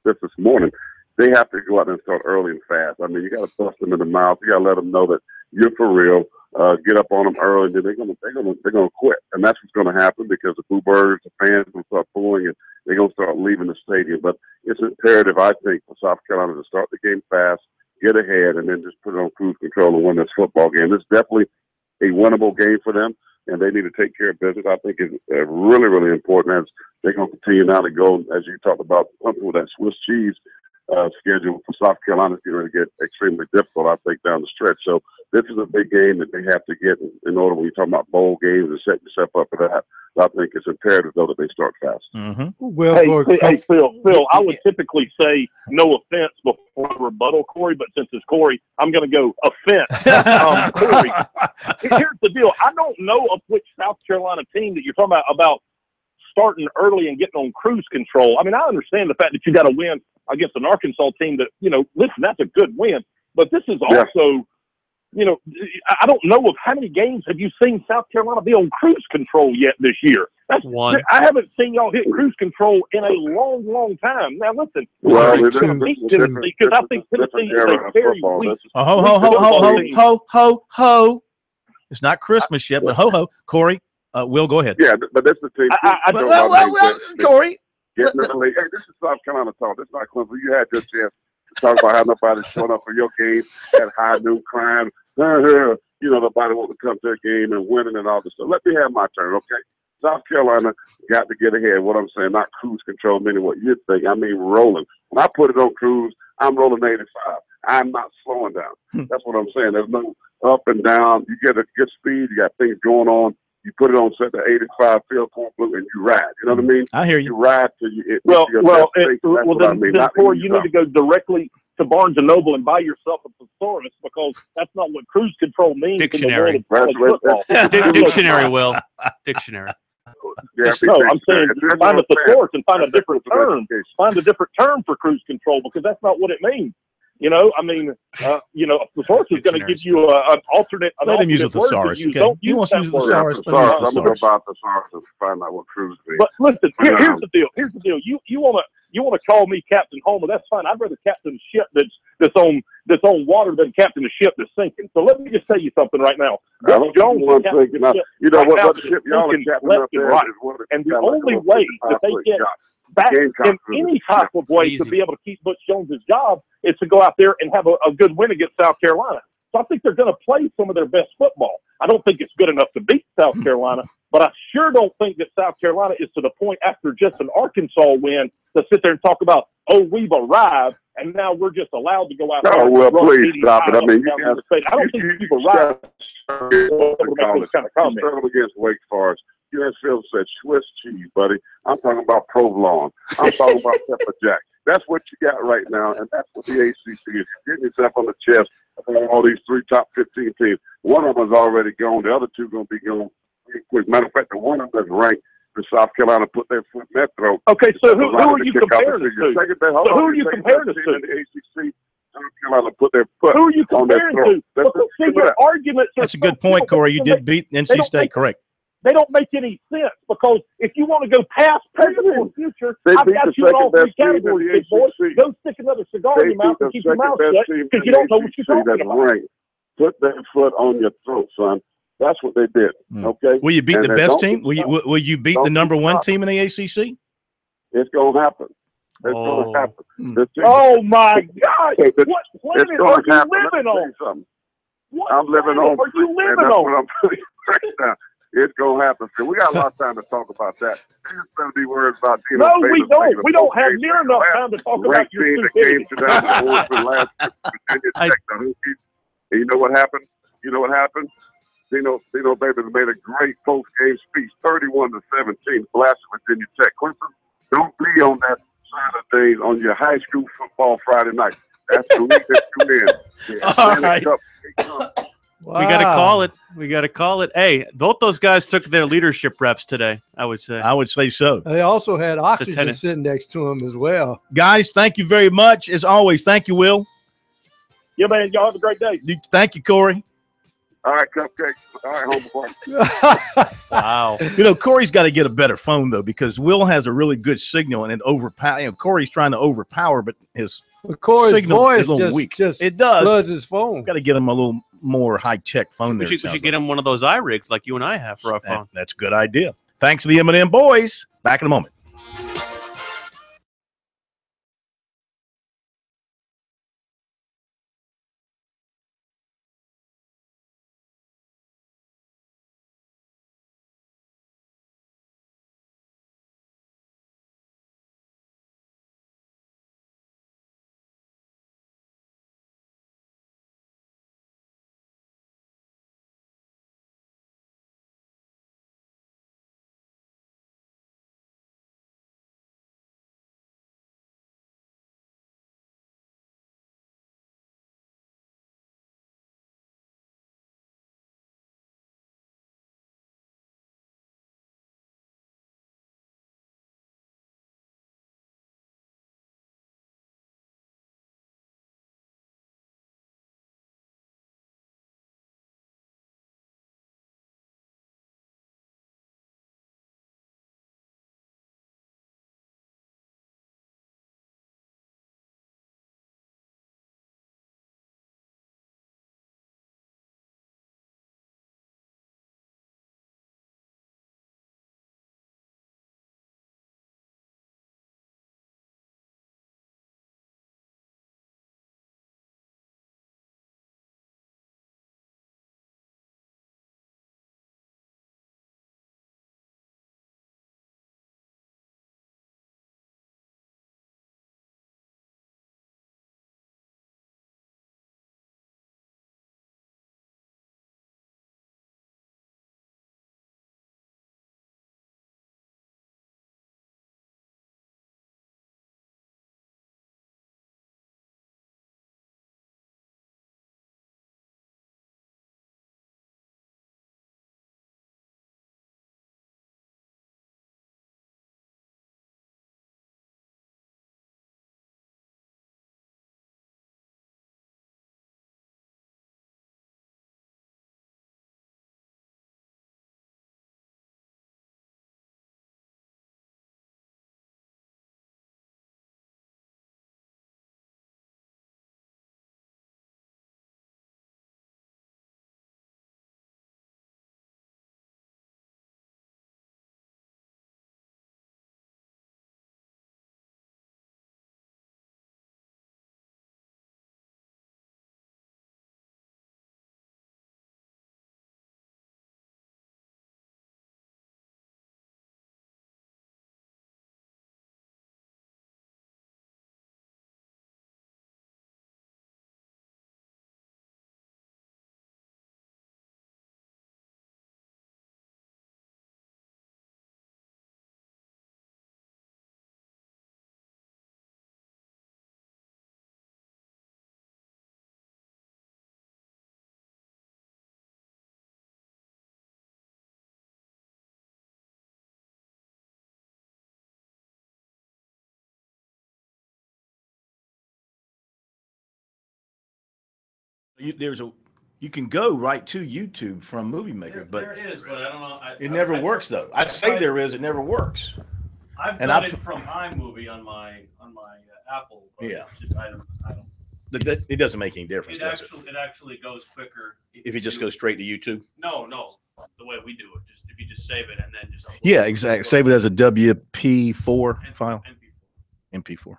said this morning, they have to go out and start early and fast. I mean, you got to bust them in the mouth. You got to let them know that you're for real. Get up on them early, and then they're gonna quit, and that's what's going to happen because the Boo Birds, the fans, will start pulling, and they're going to start leaving the stadium. But it's imperative, I think, for South Carolina to start the game fast, get ahead, and then just put it on cruise control and win this football game. It's definitely a winnable game for them. and they need to take care of business. I think it's really, really important as they're going to continue now to go, as you talked about, with that Swiss cheese schedule for South Carolina is going to get extremely difficult, I think, down the stretch. So this is a big game that they have to get in order when you talk about bowl games and set yourself up for that. I think it's imperative, though, that they start fast. Well, hey, Phil, I would typically say no offense before rebuttal, Corey, but since it's Corey, I'm going to go offense. Corey, here's the deal. I don't know of which South Carolina team that you're talking about starting early and getting on cruise control. I mean, I understand the fact that you got to win against an Arkansas team that, listen, that's a good win. But this is also, I don't know of how many games have you seen South Carolina be on cruise control yet this year. That's one. I haven't seen y'all hit cruise control in a long, long time. Now, listen, well, because I think Tennessee is a very weak. Ho. It's not Christmas yet, but ho. Corey, Will, go ahead. Yeah, but that's the team. Well, Corey. Getting in the league. Hey, this is South Carolina talk. This is not Clemson. You had your chance to talk about how nobody showing up for your game at high noon crime. Nobody want to come to a game and winning and all this stuff. Let me have my turn, okay? South Carolina got to get ahead. What I'm saying, not cruise control, meaning what you think. I mean rolling. When I put it on cruise, I'm rolling 85. I'm not slowing down. That's what I'm saying. There's no up and down. You get a good speed. You got things going on. You put it on set to 85, field corn blue, and you ride. You know what I mean? I hear you. You ride till you hit. Then Corey, you need to go directly to Barnes & Noble and buy yourself a thesaurus, because that's not what cruise control means. Dictionary. In the world of college football. Dictionary, Will. Dictionary. No, I'm saying find a thesaurus and find a different term. Find a different term for cruise control, because that's not what it means. A thesaurus is going to give you an alternate. Let him use a thesaurus. Okay. He wants to use a thesaurus. I'm going to go about thesaurus and find out what cruise means. But listen, here's the deal. You want to call me Captain Homer? That's fine. I'd rather captain a ship that's on water than captain a ship that's sinking. So let me just tell you something right now. Jones is captain the ship. You know what ship y'all are captain up there right. And the only way that they get back in any type of way to be able to keep Butch Jones's job is to go out there and have a good win against South Carolina. So I think they're going to play some of their best football. I don't think it's good enough to beat South Carolina, but I sure don't think that South Carolina is to the point after just an Arkansas win to sit there and talk about, we've arrived, and now we're just allowed to go out there. Oh, well, please stop it. I mean, I don't think we've arrived. Struggle against Wake Forest. Phil said Swiss cheese, buddy. I'm talking about provolone. I'm talking about pepper jack. That's what you got right now, and that's what the ACC is. You're getting yourself on the chest of all these 3 top 15 teams. One of them is already gone. The other 2 going to be gone. Matter of fact, the one of them is ranked for South Carolina put their foot in that throat. Okay, so who are you comparing us to? Who are you comparing us to? The ACC, South Carolina put their foot Who are you comparing to? Your arguments are That's a good point, Corey. You did beat NC State, correct. They don't make any sense, because if you want to go past present and future, I've got you in all 3 categories, big boy. Go stick another cigar in your mouth and keep your mouth shut, because you don't know what you're talking about. Put their foot on your throat, son. That's what they did. Okay. Will you beat the best team? Will you beat the number 1 team in the ACC? It's gonna happen. It's gonna happen. Oh my God! What planet are you living on? I'm living on. Are you living that's on? What I'm telling you right now. It's gonna happen. So we got a lot of time to talk about that. There's gonna be words about no, we don't. We don't have near enough time to talk about your stupidity. And you know what happened? Dino Babers made a great post-game speech, 31-17, blasting Virginia Tech. Clemson, don't be on that side of things on your high school football Friday night. That's the league that you in. All right. Wow. We got to call it. Hey, both those guys took their leadership reps today, I would say. I would say so. They also had oxygen sitting next to them as well. Guys, thank you very much. As always, thank you, Will. Yeah, man. Y'all have a great day. Thank you, Corey. All right, cupcakes. All right, homeboy. Wow. Corey's got to get a better phone, though, because Will has a really good signal, and it overpower. Corey's trying to overpower, but his signal voice is a little weak. It does. Floods his phone. Got to get him a little more high-tech phone. We should get him one of those iRigs like you and I have for our phone. That's a good idea. Thanks to the M&M boys. Back in a moment. You can go right to YouTube from Movie Maker, but there it is, but I don't know. It never works though. I say there is, it never works. I've done it from iMovie on my Apple. But Yeah. it's just, I don't. It doesn't make any difference. It actually goes quicker if you just go straight to YouTube. No, the way we do it. Just if you just save it and then just. Yeah, exactly. Save it as a WP4 file. MP4.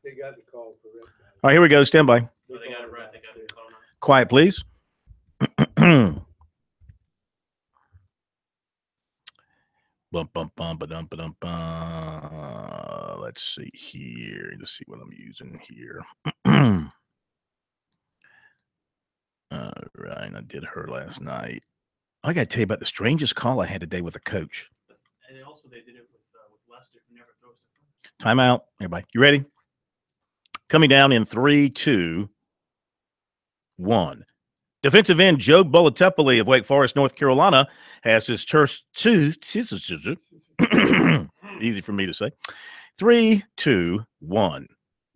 They got the call for it. All right, here we go. Stand by. They got it right. They got it. Quiet, please. Bum, bum, bum, ba-dum, ba-dum, bum. Let's see here. Let's see what I'm using here. All right, I did her last night. I got to tell you about the strangest call I had today with a coach. And also they did it with Lester, who never throws the phone. Time out, everybody. You ready? Coming down in 3, 2, 1. Defensive end Joe Bolatepoli of Wake Forest, North Carolina, has his first two. Easy for me to say. 3, 2, 1.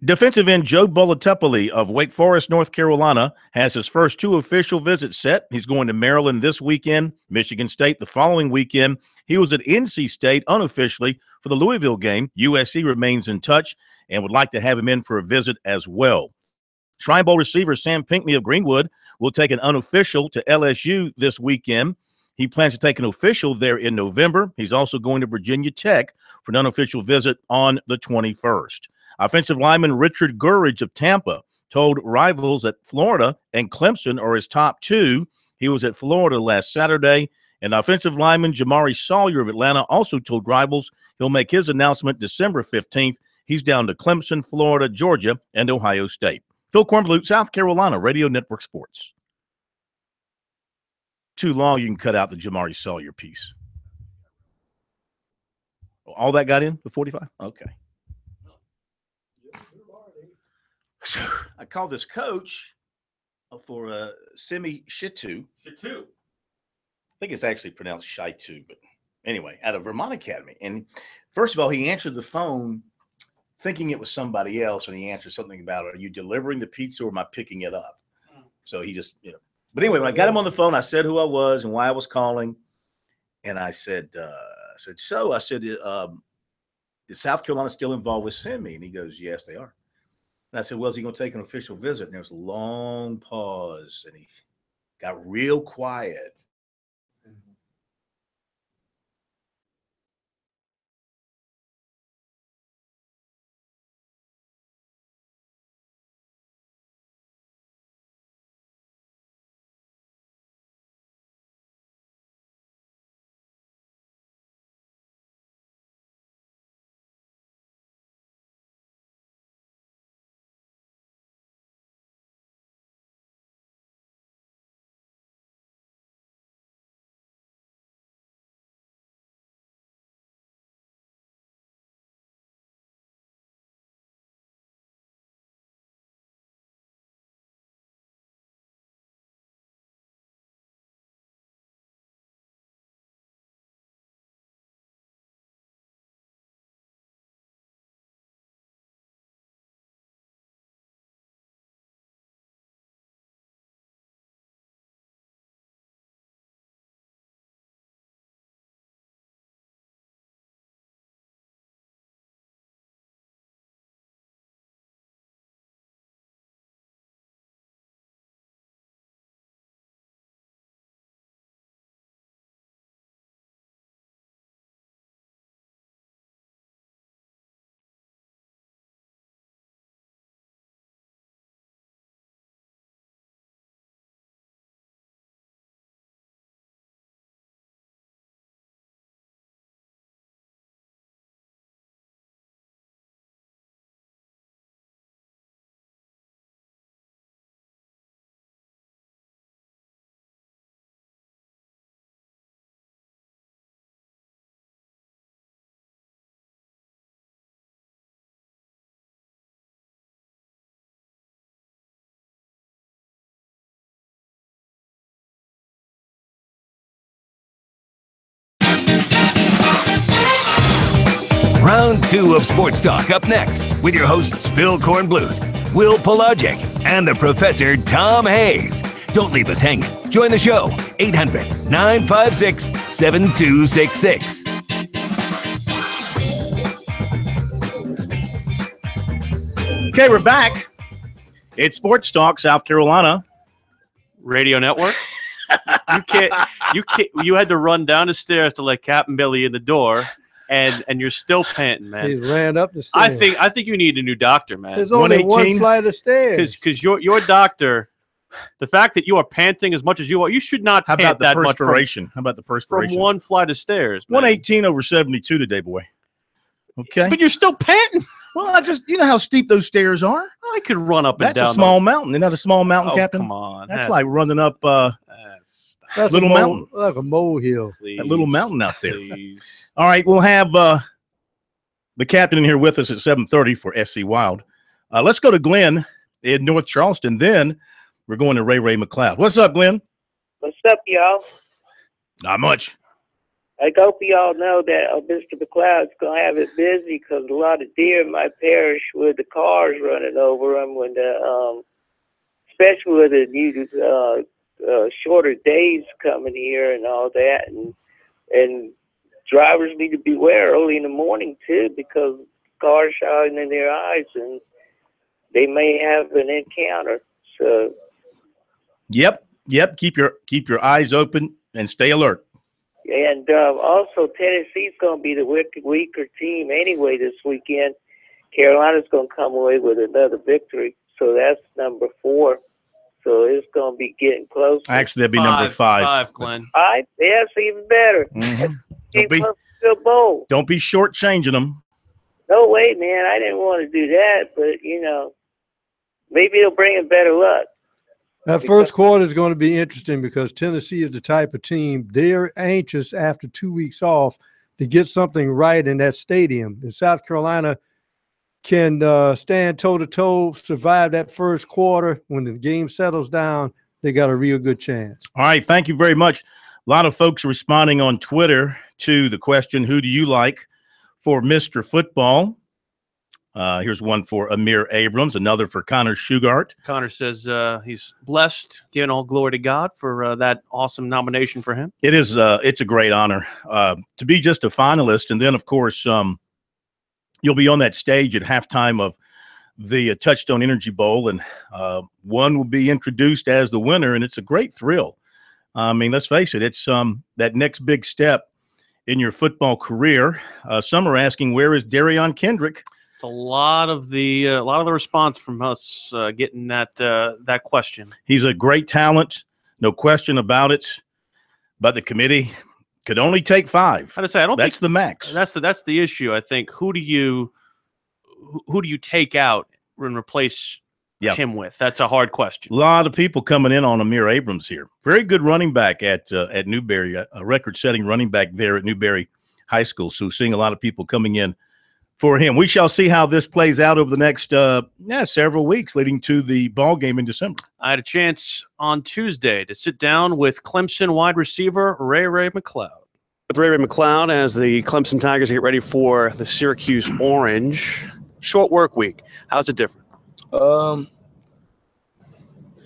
Defensive end Joe Bolatepoli of Wake Forest, North Carolina, has his first 2 official visits set. He's going to Maryland this weekend, Michigan State the following weekend. He was at NC State unofficially for the Louisville game. USC remains in touch and would like to have him in for a visit as well. Shrine Bowl receiver Sam Pinckney of Greenwood will take an unofficial to LSU this weekend. He plans to take an official there in November. He's also going to Virginia Tech for an unofficial visit on the 21st. Offensive lineman Richard Gurridge of Tampa told rivals that Florida and Clemson are his top 2. He was at Florida last Saturday. And offensive lineman Jamari Sawyer of Atlanta also told rivals he'll make his announcement December 15th. He's down to Clemson, Florida, Georgia, and Ohio State. Phil Kornblut, South Carolina, Radio Network Sports. Too long, you can cut out the Jamari Sawyer piece. All that got in, the 45? Okay. So I called this coach for Semi Shitu. Shitu. I think it's actually pronounced Shitu, but anyway, out of Vermont Academy. And first of all, he answered the phone thinking it was somebody else, and he answered something about, are you delivering the pizza or am I picking it up? So he just, But anyway, when I got him on the phone, I said who I was and why I was calling. And I said, is South Carolina still involved with Semi? And he goes, yes, they are. And I said, well, is he going to take an official visit? And there was a long pause, and he got real quiet. Round 2 of Sports Talk up next with your hosts Phil Kornblut, Will Pelagic, and the professor, Tom Hayes. Don't leave us hanging. Join the show, 800-956-7266. Okay, we're back. It's Sports Talk, South Carolina Radio Network. You had to run down the stairs to let Captain Billy in the door, and you're still panting, man. He ran up the stairs. I think you need a new doctor, man. There's only one flight of stairs. Because your doctor, the fact that you are panting as much as you are, you should not pant that much. How about the perspiration? From one flight of stairs, man. 118 over 72 today, boy. Okay. But you're still panting. Well, you know how steep those stairs are? I could run up and down. That's a small mountain. Isn't that a small mountain, Captain? Come on. That's like running up that's little mountain. Like a molehill. That little mountain out there. All right, we'll have the captain in here with us at 7:30 for SC Wild. Let's go to Glenn in North Charleston. Then we're going to Ray McLeod. What's up, Glenn? What's up, y'all? Not much. I hope y'all know that Mr. McLeod's going to have it busy because a lot of deer in my parish with the cars running over them when especially with the new shorter days coming here and all that. And drivers need to beware early in the morning, too, because cars shining in their eyes and they may have an encounter. So. Yep. Keep your eyes open and stay alert. And also, Tennessee's going to be the weaker team anyway this weekend. Carolina's going to come away with another victory. So that's number 4. So it's going to be getting close. Actually, that'd be number 5. 5, Glenn. 5? Yes, even better. Mm-hmm. Don't be shortchanging them. No way, man. I didn't want to do that. But, maybe it'll bring in better luck. That first quarter is going to be interesting because Tennessee is the type of team, they're anxious after 2 weeks off to get something right in that stadium. If South Carolina can stand toe-to-toe, survive that first quarter, when the game settles down, they got a real good chance. All right, thank you very much. A lot of folks responding on Twitter to the question, who do you like for Mr. Football? Here's one for Amir Abrams, another for Connor Shugart. Connor says he's blessed, giving all glory to God for that awesome nomination for him. It is. It's a great honor to be just a finalist, and then of course you'll be on that stage at halftime of the Touchstone Energy Bowl, and one will be introduced as the winner, and it's a great thrill. I mean, let's face it, it's that next big step in your football career. Some are asking, where is Darion Kendrick? It's a lot of the response from us getting that question. He's a great talent, no question about it. But the committee could only take 5. I don't that's think the max. That's the issue. I think who do you take out and replace him with? That's a hard question. A lot of people coming in on Amir Abrams here. Very good running back at Newberry, a record-setting running back there at Newberry High School. So seeing a lot of people coming in for him. We shall see how this plays out over the next several weeks leading to the ball game in December. I had a chance on Tuesday to sit down with Clemson wide receiver Ray McLeod. With Ray McLeod as the Clemson Tigers get ready for the Syracuse Orange. Short work week. How's it different?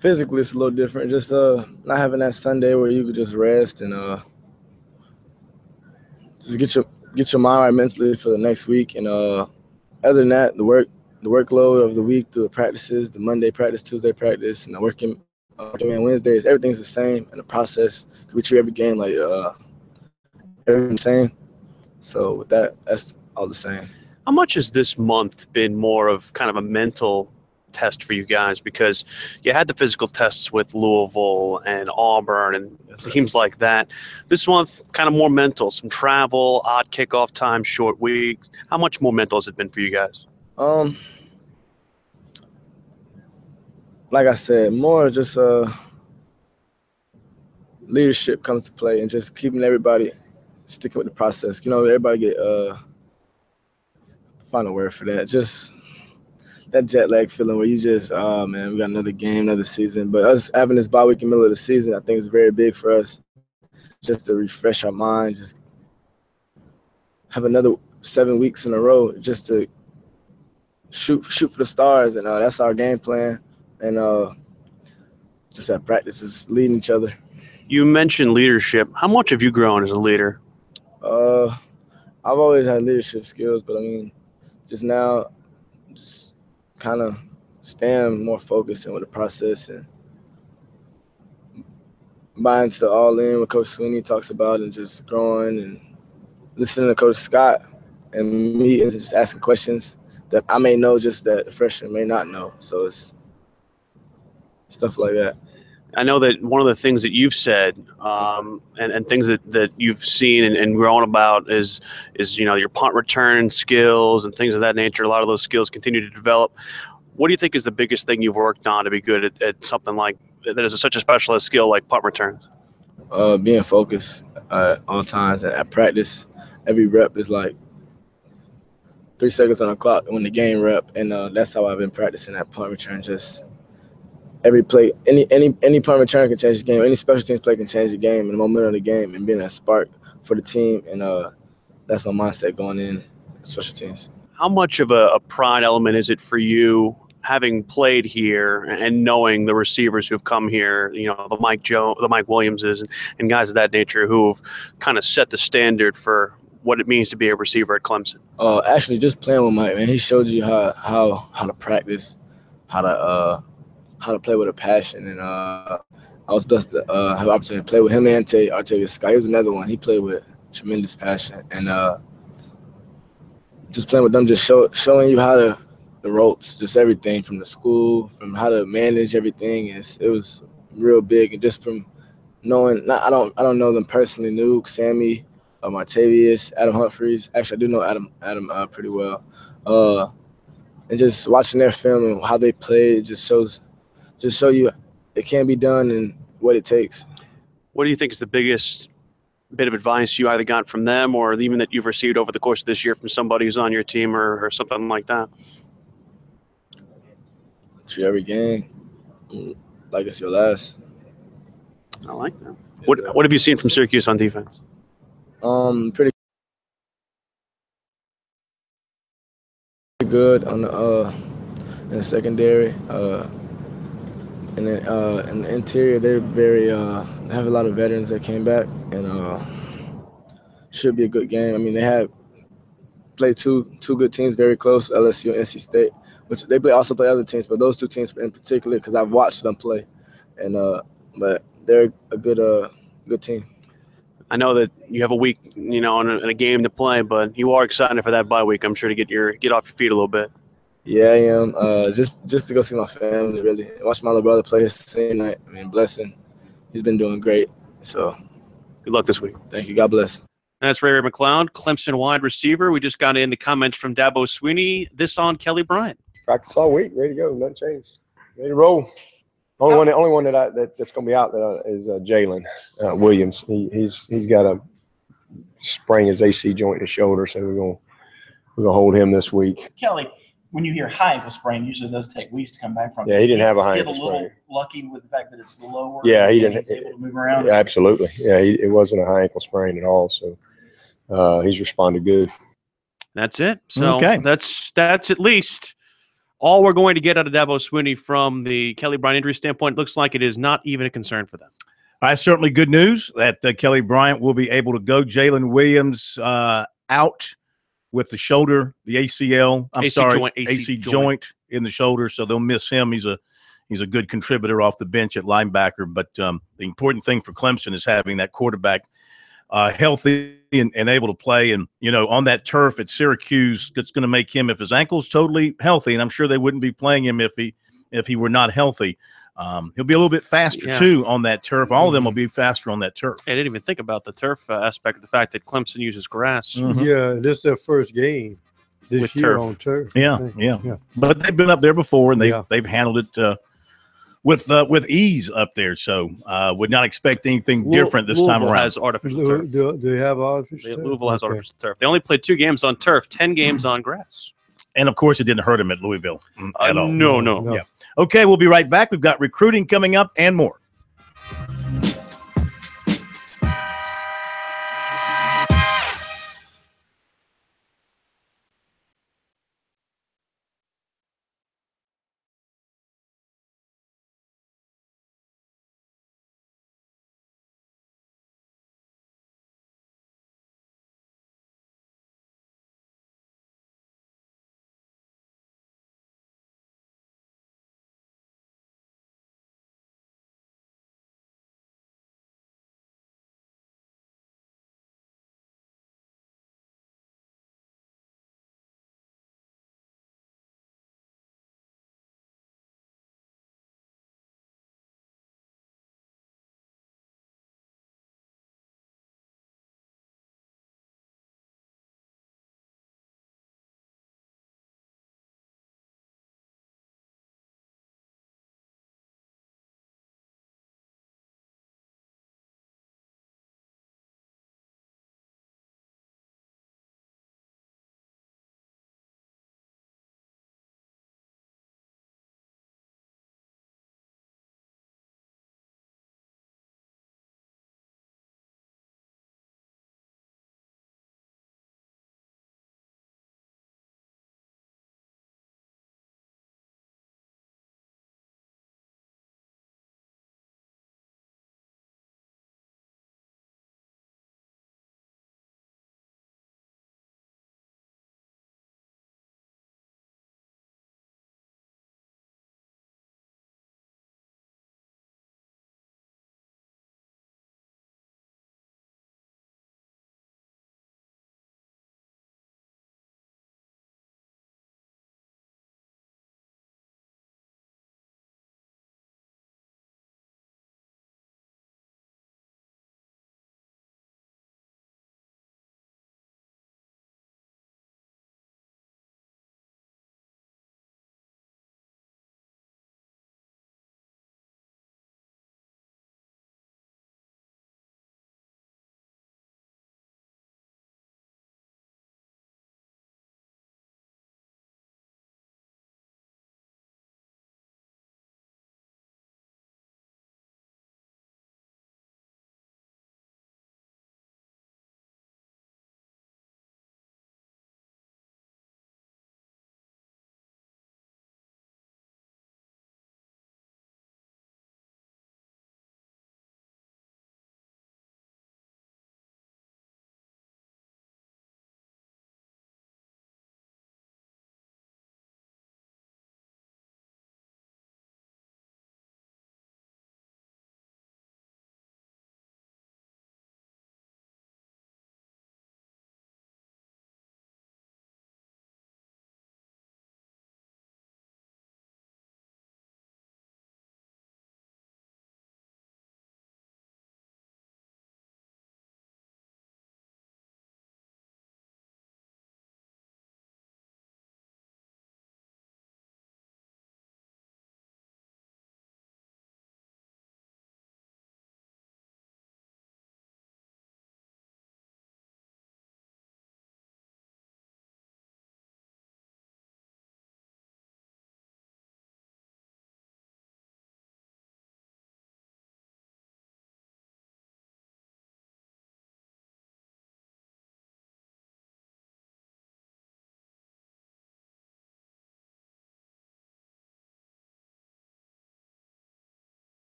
Physically, it's a little different. Just not having that Sunday where you could just rest and just get your mind right mentally for the next week. And other than that, the workload of the week through the practices, the Monday practice, Tuesday practice, and the working Wednesdays, everything's the same. And the process, we treat every game like everything's the same. So with that, that's all the same. How much has this month been more of kind of a mental test for you guys? Because you had the physical tests with Louisville and Auburn and teams like that. This month, kind of more mental, some travel, odd kickoff time, short weeks. How much more mental has it been for you guys? Like I said, more just leadership comes to play and just keeping everybody sticking with the process. Everybody get find a word for that. Just that jet lag feeling where you just, oh man, we got another game, another season. But us having this bye week in the middle of the season, I think is very big for us, just to refresh our mind, just have another 7 weeks in a row, just to shoot for the stars, and that's our game plan. and just at practices, leading each other. You mentioned leadership. How much have you grown as a leader? I've always had leadership skills, but I mean, just now, just kind of staying more focused and with the process and buying to all in what Coach Sweeney talks about and just growing and listening to Coach Scott and me and just asking questions that I may know just that the freshman may not know. So it's stuff like that. I know that one of the things that you've said and things that you've seen and grown about is your punt return skills and things of that nature. A lot of those skills continue to develop. What do you think is the biggest thing you've worked on to be good at something like that is such a specialized skill like punt returns? Being focused all times at practice. Every rep is like 3 seconds on the clock when the game rep, and that's how I've been practicing that punt return. Just every play, any punt return can change the game. Any special teams play can change the game and the momentum of the game and being a spark for the team. And that's my mindset going in special teams. How much of a pride element is it for you having played here and knowing the receivers who've come here, the Mike Williamses and guys of that nature who've kind of set the standard for what it means to be a receiver at Clemson? Actually, just playing with Mike, man, he showed you how to practice, how to play with a passion, and I was blessed to have the opportunity to play with him and Artavius Scott. He was another one. He played with tremendous passion, and just playing with them, just showing you how the ropes, just everything from the school, from how to manage everything. It was real big, and just from knowing, I don't know them personally, Nuke, Sammy, Martavius, Adam Humphreys. Actually, I do know Adam pretty well, and just watching their film and how they play, it just show you it can be done and what it takes. What do you think is the biggest bit of advice you either got from them or even that you've received over the course of this year from somebody who's on your team or something like that? Treat every game like it's your last. I like that. What have you seen from Syracuse on defense? Pretty good on in the secondary. And then in the interior, they're they have a lot of veterans that came back, and should be a good game. I mean, they played two good teams very close, LSU and NC State, which they also play other teams, but those two teams in particular because I've watched them play, and but they're a good team. I know that you have a week, and a game to play, but you are excited for that bye week, I'm sure, to get off your feet a little bit. Yeah, I am. Just to go see my family, really. Watch my little brother play his same night. I mean, bless him. He's been doing great. So good luck this week. Thank you. God bless. That's Ray McLeod, Clemson wide receiver. We just got in the comments from Dabo Sweeney. This on Kelly Bryant. Practice all week, ready to go. Nothing changed. Ready to roll. Only one that's going to be out is Jalen Williams. He's got a sprain his AC joint in his shoulder, so we're gonna hold him this week. Kelly, when you hear high ankle sprain, usually those take weeks to come back from. Yeah, he didn't have a high ankle sprain. Get a little lucky with the fact that it's the lower. Yeah, he didn't. He's able to move around. Yeah, absolutely. Yeah, it wasn't a high ankle sprain at all. So he's responded good. That's it. So that's at least all we're going to get out of Dabo Sweeney from the Kelly Bryant injury standpoint. It looks like it is not even a concern for them. All right, certainly good news that Kelly Bryant will be able to go. Jalen Williams out with the shoulder, the ACL. AC joint in the shoulder, so they'll miss him. He's a good contributor off the bench at linebacker. But the important thing for Clemson is having that quarterback healthy and able to play. And, on that turf at Syracuse, it's going to make him, if his ankle's totally healthy, and I'm sure they wouldn't be playing him if he were not healthy, he'll be a little bit faster, too, on that turf. All of them will be faster on that turf. I didn't even think about the turf aspect of the fact that Clemson uses grass. Mm-hmm. Yeah, this is their first game this year on turf. Yeah. But they've been up there before, and they've handled it with ease up there. So would not expect anything different this time around. Has artificial turf. Do they have artificial turf? Louisville has artificial turf. They only played 2 games on turf, 10 games on grass. And, of course, it didn't hurt him at Louisville at all. No. Yeah. Okay, we'll be right back. We've got recruiting coming up and more.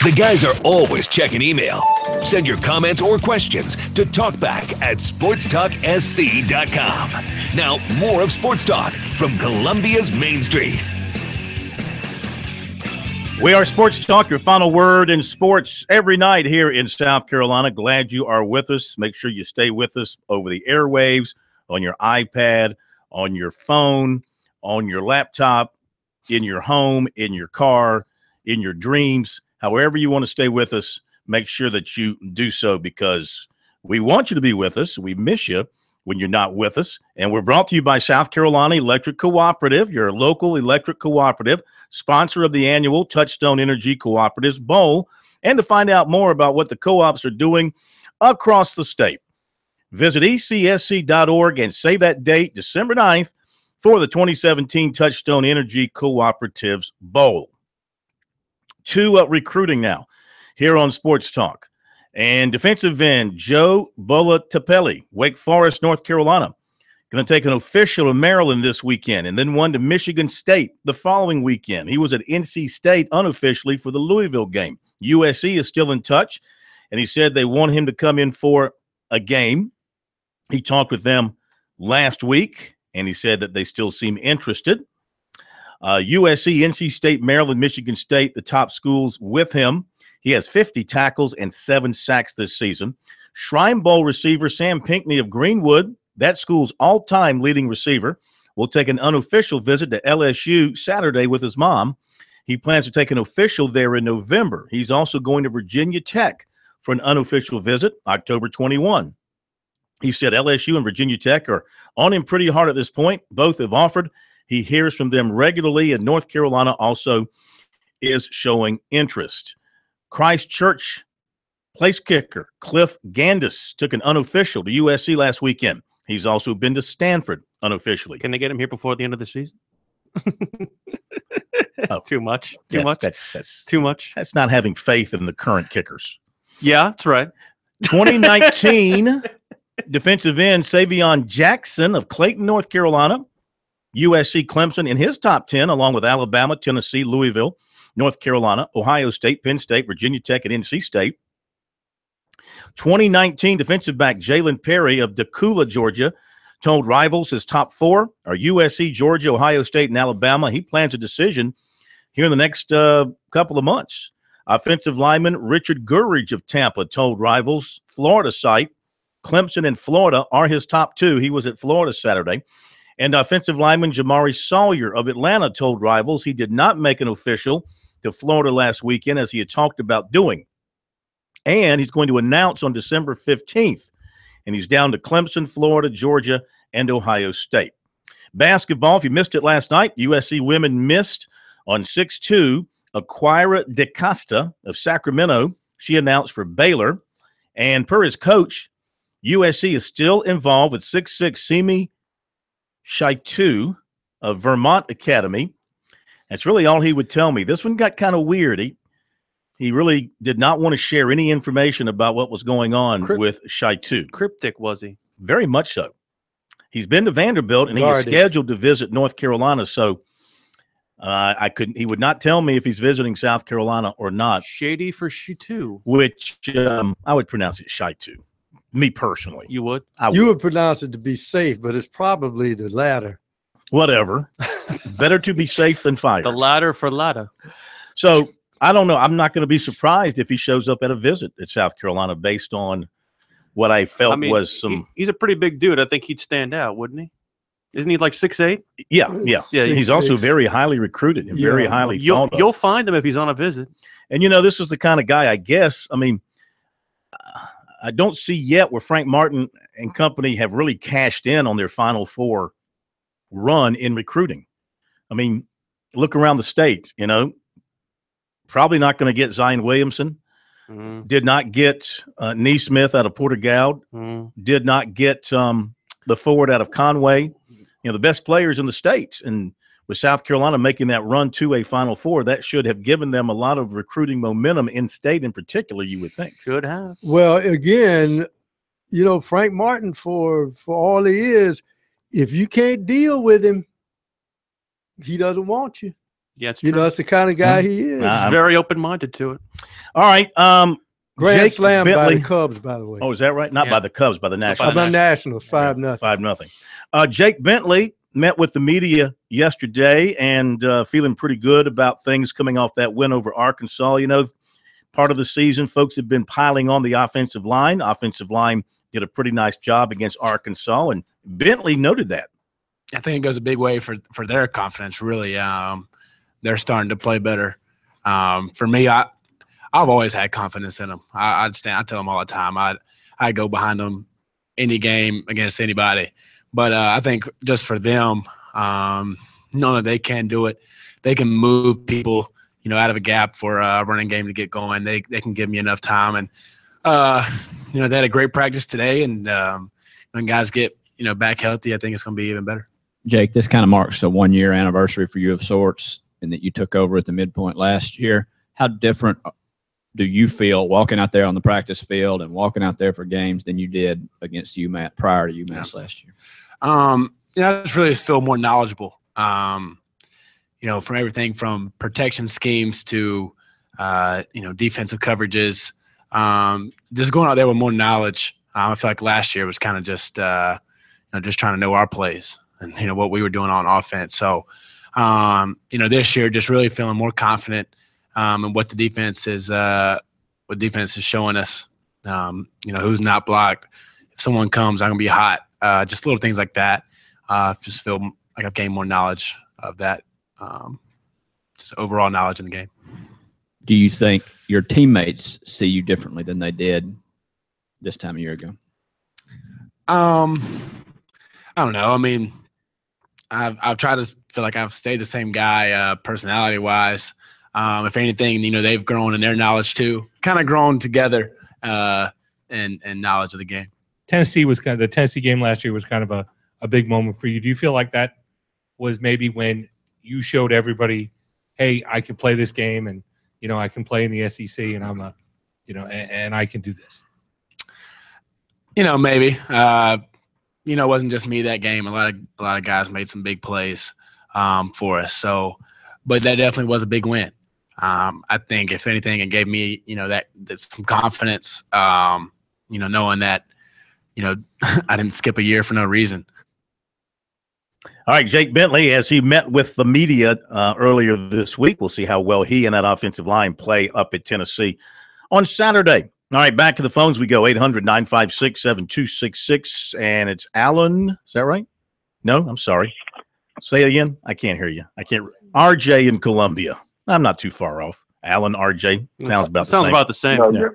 The guys are always checking email. Send your comments or questions to talkback@sportstalksc.com. Now, more of Sports Talk from Columbia's Main Street. We are Sports Talk, your final word in sports every night here in South Carolina. Glad you are with us. Make sure you stay with us over the airwaves, on your iPad, on your phone, on your laptop, in your home, in your car, in your dreams. However you want to stay with us, make sure that you do so, because we want you to be with us. We miss you when you're not with us. And we're brought to you by South Carolina Electric Cooperative, your local electric cooperative, sponsor of the annual Touchstone Energy Cooperatives Bowl. And to find out more about what the co-ops are doing across the state, visit ecsc.org and save that date, December 9th, for the 2017 Touchstone Energy Cooperatives Bowl. To recruiting now here on Sports Talk. And defensive end Joe Bolatapelli, Wake Forest, North Carolina, going to take an official to Maryland this weekend, and then one to Michigan State the following weekend. He was at NC State unofficially for the Louisville game. USC is still in touch, and he said they want him to come in for a game. He talked with them last week, and he said that they still seem interested. USC, NC State, Maryland, Michigan State, the top schools with him. He has 50 tackles and 7 sacks this season. Shrine Bowl receiver Sam Pinckney of Greenwood, that school's all-time leading receiver, will take an unofficial visit to LSU Saturday with his mom. He plans to take an official there in November. He's also going to Virginia Tech for an unofficial visit, October 21. He said LSU and Virginia Tech are on him pretty hard at this point. Both have offered. He hears from them regularly, and North Carolina also is showing interest. Christchurch place kicker Cliff Gandis took an unofficial to USC last weekend. He's also been to Stanford unofficially. Can they get him here before the end of the season? Too much. That's too much. That's not having faith in the current kickers. Yeah, that's right. 2019 defensive end Savion Jackson of Clayton, North Carolina. USC, Clemson in his top 10, along with Alabama, Tennessee, Louisville, North Carolina, Ohio State, Penn State, Virginia Tech, and NC State. 2019 defensive back Jalen Perry of Decula, Georgia, told Rivals his top 4 are USC, Georgia, Ohio State, and Alabama. He plans a decision here in the next couple of months. Offensive lineman Richard Gurridge of Tampa told Rivals Florida site Clemson and Florida are his top 2. He was at Florida Saturday. And offensive lineman Jamari Sawyer of Atlanta told Rivals he did not make an official to Florida last weekend, as he had talked about doing. And he's going to announce on December 15th. And he's down to Clemson, Florida, Georgia, and Ohio State. Basketball, if you missed it last night, USC women missed on 6-2. Aquira DeCosta of Sacramento, she announced for Baylor. And per his coach, USC is still involved with 6'6" Simi Shaitu of Vermont Academy. That's really all he would tell me. This one got kind of weird. He really did not want to share any information about what was going on with Shaitu. Cryptic, was he? Very much so. He's been to Vanderbilt, and he is scheduled to visit North Carolina, so he would not tell me if he's visiting South Carolina or not. Shady for Shaitu. Which I would pronounce it Shaitu. Me personally. You would? You would pronounce it to be safe, but it's probably the latter. Whatever. Better to be safe than fired. The latter for latter. So, I don't know. I'm not going to be surprised if he shows up at a visit at South Carolina based on what I felt was some. He's a pretty big dude. I think he'd stand out, wouldn't he? Isn't he like 6'8"? Yeah. He's also very highly recruited and very highly thought of. You'll find him if he's on a visit. And, this is the kind of guy, I guess. I don't see yet where Frank Martin and company have really cashed in on their Final Four run in recruiting. Look around the state, Probably not going to get Zion Williamson. Mm-hmm. Did not get Neesmith out of Porter-Gaud. Mm-hmm. Did not get the forward out of Conway. The best players in the state. And with South Carolina making that run to a Final Four, that should have given them a lot of recruiting momentum in state in particular, you would think. Should have. Well, again, Frank Martin, for all he is, if you can't deal with him, he doesn't want you. Yeah, it's You true. know, that's the kind of guy he is. He's very open-minded to it. All right. Grand Jake slam by Bentley. the Cubs, by the way. Oh, is that right? Not by the Cubs, by the Nationals. By the Nationals, 5-0. 5-0. Jake Bentley met with the media yesterday and feeling pretty good about things coming off that win over Arkansas. You know, part of the season, folks have been piling on the offensive line. Offensive line did a pretty nice job against Arkansas, and Bentley noted that. I think it goes a big way for their confidence, really. They're starting to play better. For me, I've always had confidence in them. I tell them all the time. I go behind them any game against anybody. But I think just for them, knowing that they can do it, they can move people, out of a gap for a running game to get going. They can give me enough time. And, they had a great practice today. And when guys get, back healthy, I think it's going to be even better. Jake, this kind of marks a one-year anniversary for you of sorts, and that you took over at the midpoint last year. How different do you feel walking out there on the practice field and walking out there for games than you did against UMass prior to UMass last year? I just really feel more knowledgeable. From everything from protection schemes to defensive coverages. Just going out there with more knowledge. I feel like last year was kind of just just trying to know our plays and what we were doing on offense. So this year just really feeling more confident in what the defense is showing us. Who's not blocked. If someone comes, I'm gonna be hot. Just little things like that. Just feel like I've gained more knowledge of that. Just overall knowledge in the game. Do you think your teammates see you differently than they did this time a year ago? I don't know. I mean, I've tried to feel like I've stayed the same guy personality-wise. If anything, they've grown in their knowledge too. Kind of grown together and knowledge of the game. The Tennessee game last year was kind of a big moment for you. Do you feel like that was maybe when you showed everybody, hey, I can play this game and I can play in the SEC and I'm and I can do this? Maybe. It wasn't just me that game. A lot of guys made some big plays for us. So, but that definitely was a big win. I think if anything, it gave me that some confidence. Knowing that I didn't skip a year for no reason. All right, Jake Bentley, as he met with the media earlier this week, we'll see how well he and that offensive line play up at Tennessee on Saturday. All right, back to the phones we go, 800-956-7266, and it's Alan. Is that right? No, I'm sorry. Say it again. I can't hear you. I can't. RJ in Columbia. I'm not too far off. Alan, RJ. Sounds about the same. No, yeah.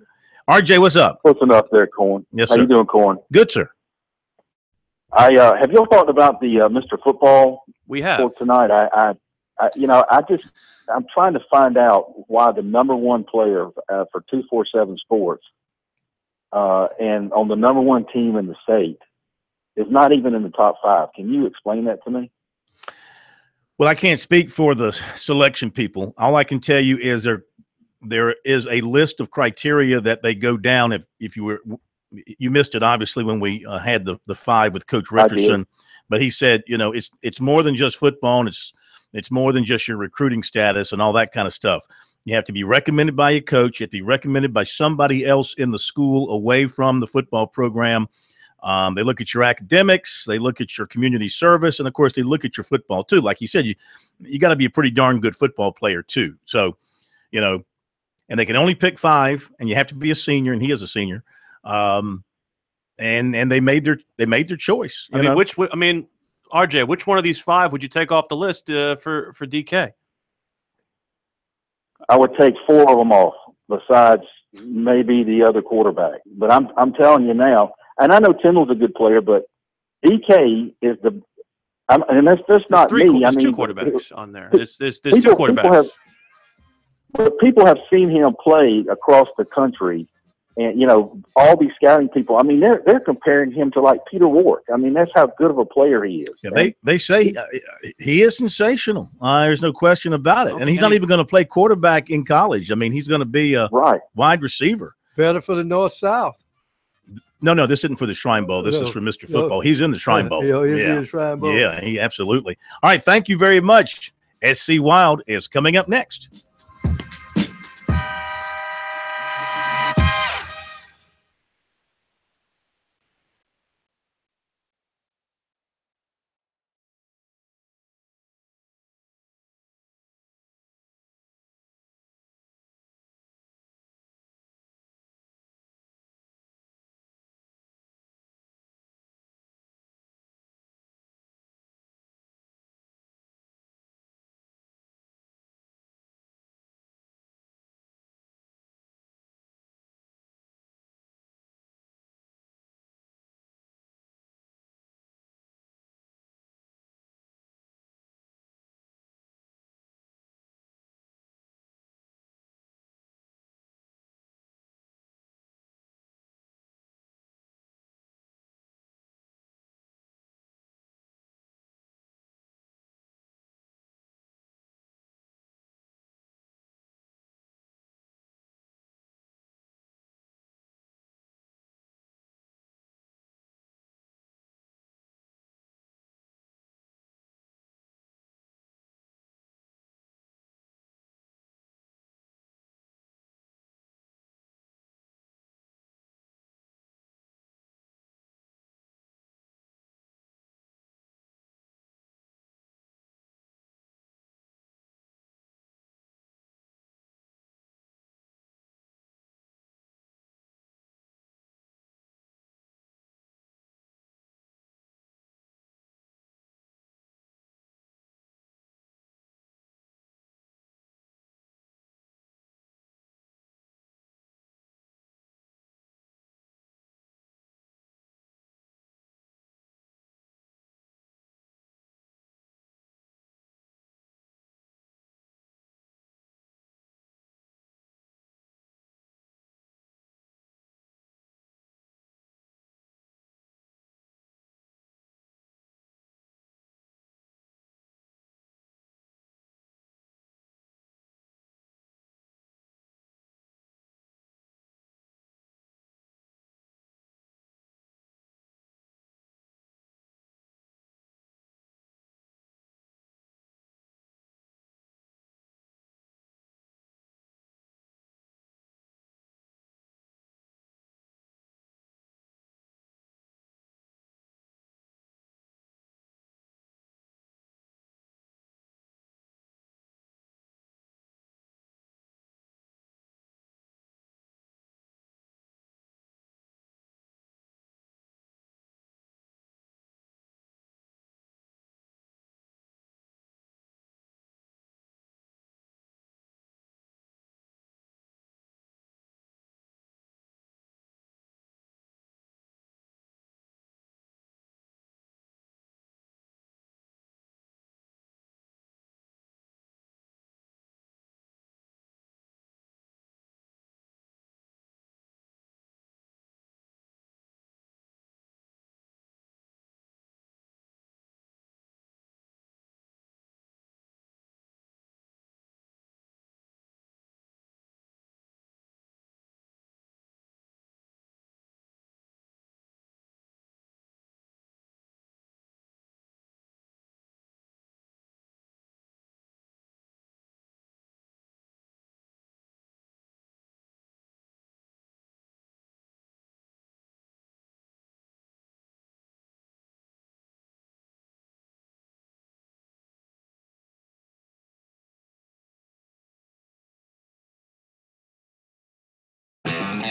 RJ, what's up? Close enough there, Corn. Yes, How sir. you doing, Corn? Good, sir. Have you all thought about the Mr. Football? We have. For tonight, I'm trying to find out why the number one player for 247 Sports and on the number one team in the state is not even in the top 5. Can you explain that to me? Well, I can't speak for the selection people. All I can tell you is there is a list of criteria that they go down. If you missed it, obviously, when we had the 5 with Coach Richardson, but he said, it's more than just football, and it's more than just your recruiting status and all that kind of stuff. You have to be recommended by your coach. You have to be recommended by somebody else in the school away from the football program. They look at your academics, they look at your community service, and of course they look at your football too. Like you said, you got to be a pretty darn good football player too. So, and they can only pick 5, and you have to be a senior, and he is a senior. And they made their choice. RJ, which one of these 5 would you take off the list for DK? I would take 4 of them off, besides maybe the other quarterback. But I'm telling you now, and I know Tyndall's a good player, but DK is and that's not me. There's 2 quarterbacks on there. There's 2 quarterbacks. People have seen him play across the country, and all these scouting people. I mean, they're comparing him to like Peter Warwick. I mean, that's how good of a player he is. Yeah, they say he is sensational. There's no question about it. And he's not even going to play quarterback in college. I mean, he's going to be a wide receiver. Better for the North-South. No, this isn't for the Shrine Bowl. This is for Mr. Football. He's in the Shrine Bowl. He's in the Shrine Bowl. Yeah, he absolutely. All right, thank you very much. SC Wild is coming up next.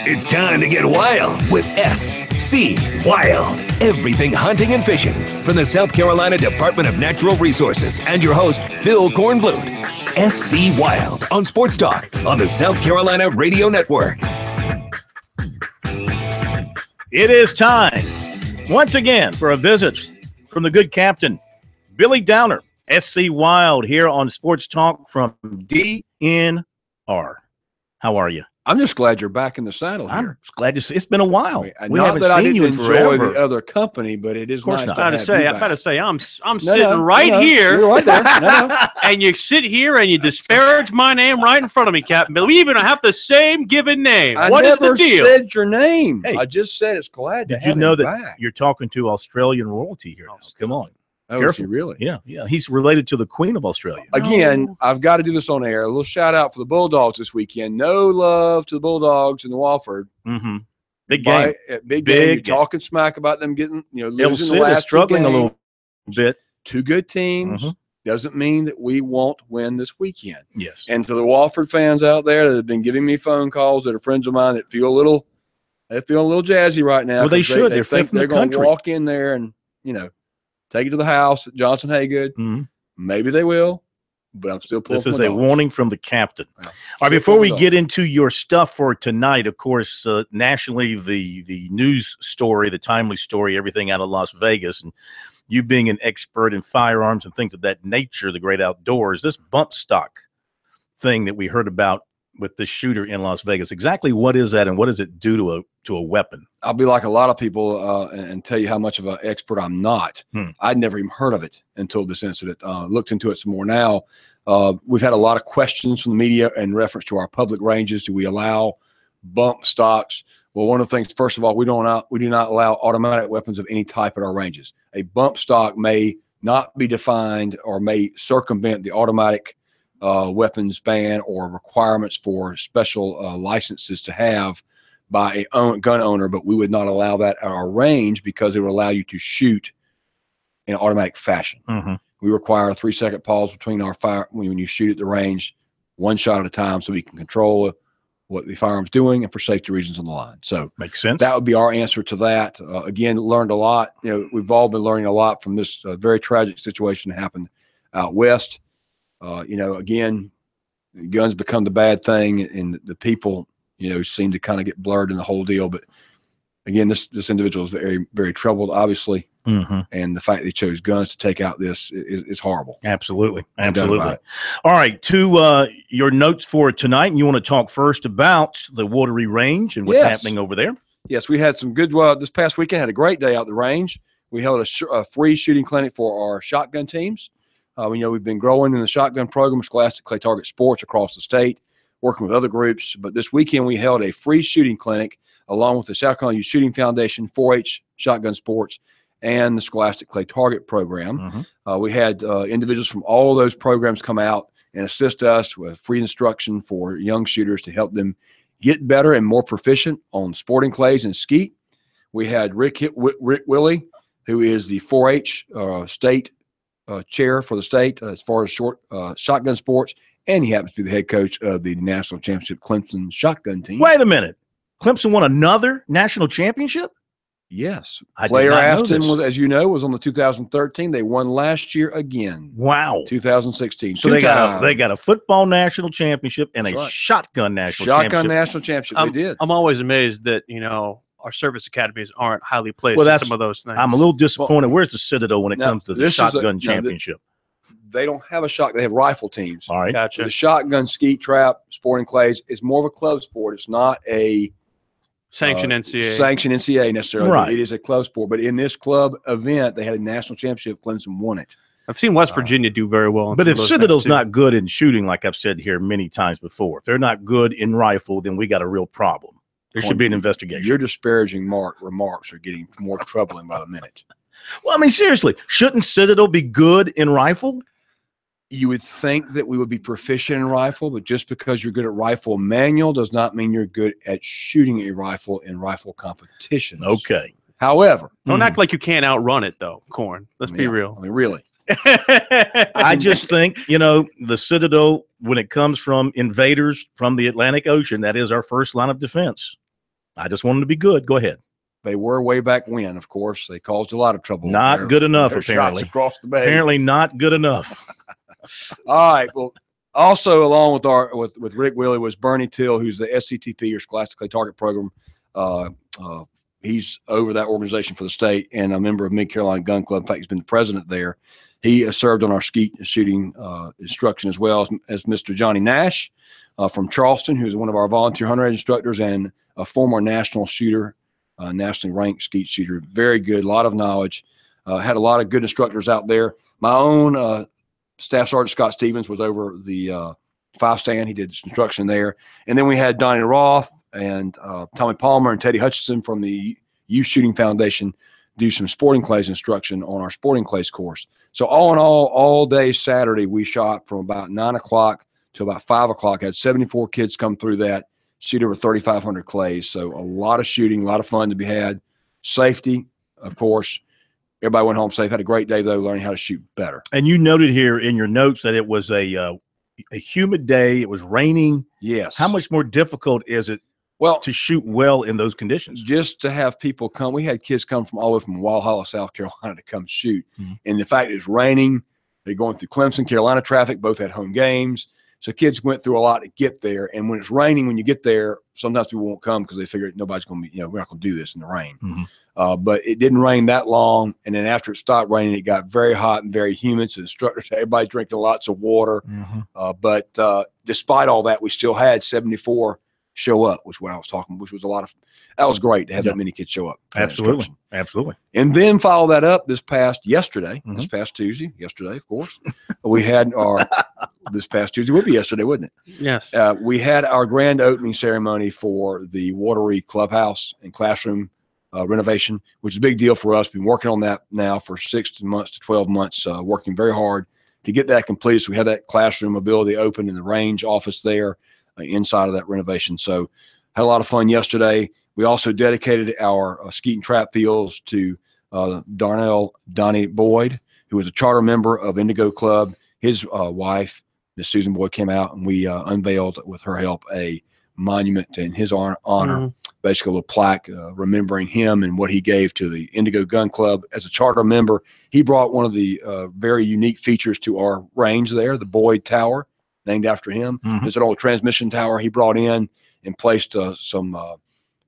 It's time to get wild with SC Wild. Everything hunting and fishing from the South Carolina Department of Natural Resources and your host, Phil Kornblut. SC Wild on Sports Talk on the South Carolina Radio Network. It is time once again for a visit from the good captain, Billy Downer, SC Wild, here on Sports Talk from DNR. How are you? I'm just glad you're back in the saddle here. I'm glad to see. It's been a while. We haven't seen you in forever. The other company, but it is nice to have you back. I gotta say, I'm sitting right here, you're right there. And you sit here and you disparage my name right in front of me, Captain Bill. We even have the same given name. What is the deal? I never said your name. Hey, I just said it's glad to have you know you that back. You're talking to Australian royalty here? Now. Come on. Oh, Careful. is he really? Yeah, yeah. He's related to the Queen of Australia. Again, I've got to do this on air. A little shout out for the Bulldogs this weekend. No love to the Bulldogs in the Walford. Mm-hmm. Big game. Big game. You're talking smack about them getting, losing the last struggling a little bit. Two good teams. Doesn't mean that we won't win this weekend. Yes. And to the Walford fans out there that have been giving me phone calls that are friends of mine that feel a little jazzy right now. Well, they should. They're think they're going to walk in there and, take it to the house at Johnson Haygood. Mm-hmm. Maybe they will, but I'm still pulling. This is a warning from the captain. All right, before we get into your stuff for tonight, of course, nationally, the news story, the timely story, everything out of Las Vegas, and you being an expert in firearms and things of that nature, the great outdoors, this bump stock thing that we heard about with this shooter in Las Vegas, exactly what is that and what does it do to a weapon? I'll be like a lot of people and tell you how much of an expert I'm not. I'd never even heard of it until this incident. Looked into it some more now. We've had a lot of questions from the media in reference to our public ranges. Do we allow bump stocks? Well, one of the things, first of all, we do not allow automatic weapons of any type at our ranges. A bump stock may not be defined or may circumvent the automatic weapons ban or requirements for special licenses to have by a gun owner, but we would not allow that at our range because it would allow you to shoot in automatic fashion. We require a 3-second pause between our fire when you shoot at the range, one shot at a time, so we can control what the firearm's doing and for safety reasons on the line. So makes sense. That would be our answer to that. Again, learned a lot. We've all been learning a lot from this very tragic situation that happened out west. Again, guns become the bad thing, and the people, seem to kind of get blurred in the whole deal. But again, this individual is very, very troubled, obviously. And the fact that he chose guns to take out this is horrible. Absolutely. Absolutely. All right. To your notes for tonight, and you want to talk first about the Watery Range and what's happening over there? Yes, we had some good this past weekend. Had a great day out at the range. We held a free shooting clinic for our shotgun teams. We've been growing in the shotgun program, Scholastic Clay Target Sports across the state, working with other groups. But this weekend we held a free shooting clinic along with the South Carolina Youth Shooting Foundation, 4-H Shotgun Sports, and the Scholastic Clay Target program. We had individuals from all of those programs come out and assist us with free instruction for young shooters to help them get better and more proficient on sporting clays and skeet. We had Rick Willie, who is the 4-H state chair for the state as far as shotgun sports, and he happens to be the head coach of the national championship Clemson shotgun team. Wait a minute. Clemson won another national championship? Yes. I Blair Afton, was on the 2013. They won last year again. Wow. 2016. So they got a football national championship and shotgun national championship. Shotgun national championship. They did. I'm always amazed that, our service academies aren't highly placed in some of those things. I'm a little disappointed. Where's the Citadel when it comes to the shotgun championship? They don't have a shotgun. They have rifle teams. All right. Gotcha. The shotgun, skeet, trap, sporting clays is more of a club sport. It's not a sanctioned NCAA. Sanctioned NCAA necessarily. Right. It is a club sport. But in this club event, they had a national championship. Clemson won it. I've seen West Virginia do very well. But if Citadel's not good in shooting, like I've said here many times before, if they're not good in rifle, then we got a real problem. There should be an investigation. Your disparaging remarks are getting more troubling by the minute. Well, I mean, seriously, shouldn't Citadel be good in rifle? You would think that we would be proficient in rifle, but just because you're good at rifle manual does not mean you're good at shooting a rifle in rifle competitions. Okay. However, don't act like you can't outrun it, though, Corn. Let's be real. I mean, really. I just think, the Citadel, when it comes from invaders from the Atlantic Ocean, that is our first line of defense. I just want them to be good. Go ahead. They were way back when, of course. They caused a lot of trouble. Not good enough, apparently. Across the bay. Apparently not good enough. All right. Well, also along with Rick Willie was Bernie Till, who's the SCTP or Scholastic Clay Target Program. He's over that organization for the state and a member of Mid-Carolina Gun Club. In fact, he's been the president there. He served on our skeet shooting instruction as well as Mr. Johnny Nash from Charleston, who's one of our volunteer hunter instructors and a former national shooter, nationally ranked skeet shooter. Very good, a lot of knowledge. Had a lot of good instructors out there. My own Staff Sergeant Scott Stevens was over the 5-stand. He did instruction there. And then we had Donnie Roth and Tommy Palmer and Teddy Hutchinson from the Youth Shooting Foundation do some sporting clays instruction on our sporting clays course. So all in all day Saturday, we shot from about 9 o'clock to about 5 o'clock. Had 74 kids come through that, shoot over 3,500 clays. So a lot of shooting, a lot of fun to be had. Safety, of course. Everybody went home safe. Had a great day, though, learning how to shoot better. And you noted here in your notes that it was a humid day. It was raining. Yes. How much more difficult is it to shoot well in those conditions? Just to have people come. We had kids come from all over from Walhalla, South Carolina to come shoot. And the fact it's raining, they're going through Clemson, Carolina traffic, both had home games. So kids went through a lot to get there. And when it's raining, when you get there, sometimes people won't come because they figure nobody's going to be, we're not going to do this in the rain. But it didn't rain that long. And then after it stopped raining, it got very hot and very humid. So instructors, everybody drinking lots of water. But despite all that, we still had 74 show up, which was that was great to have that many kids show up. Absolutely. Absolutely. And then follow that up this past Tuesday, of course, we had this past Tuesday would be yesterday, wouldn't it? Yes. We had our grand opening ceremony for the Watery Clubhouse and classroom renovation, which is a big deal for us. Been working on that now for 6 months to 12 months, working very hard to get that complete. So we had that classroom ability open in the range office there inside of that renovation. So had a lot of fun yesterday. We also dedicated our skeet and trap fields to Donnie Boyd, who was a charter member of Indigo Club. His wife, Miss Susan Boyd, came out and we unveiled with her help a monument in his honor. Basically a little plaque remembering him and what he gave to the Indigo Gun Club. As a charter member, he brought one of the very unique features to our range there, the Boyd Tower, named after him. There's an old transmission tower he brought in and placed some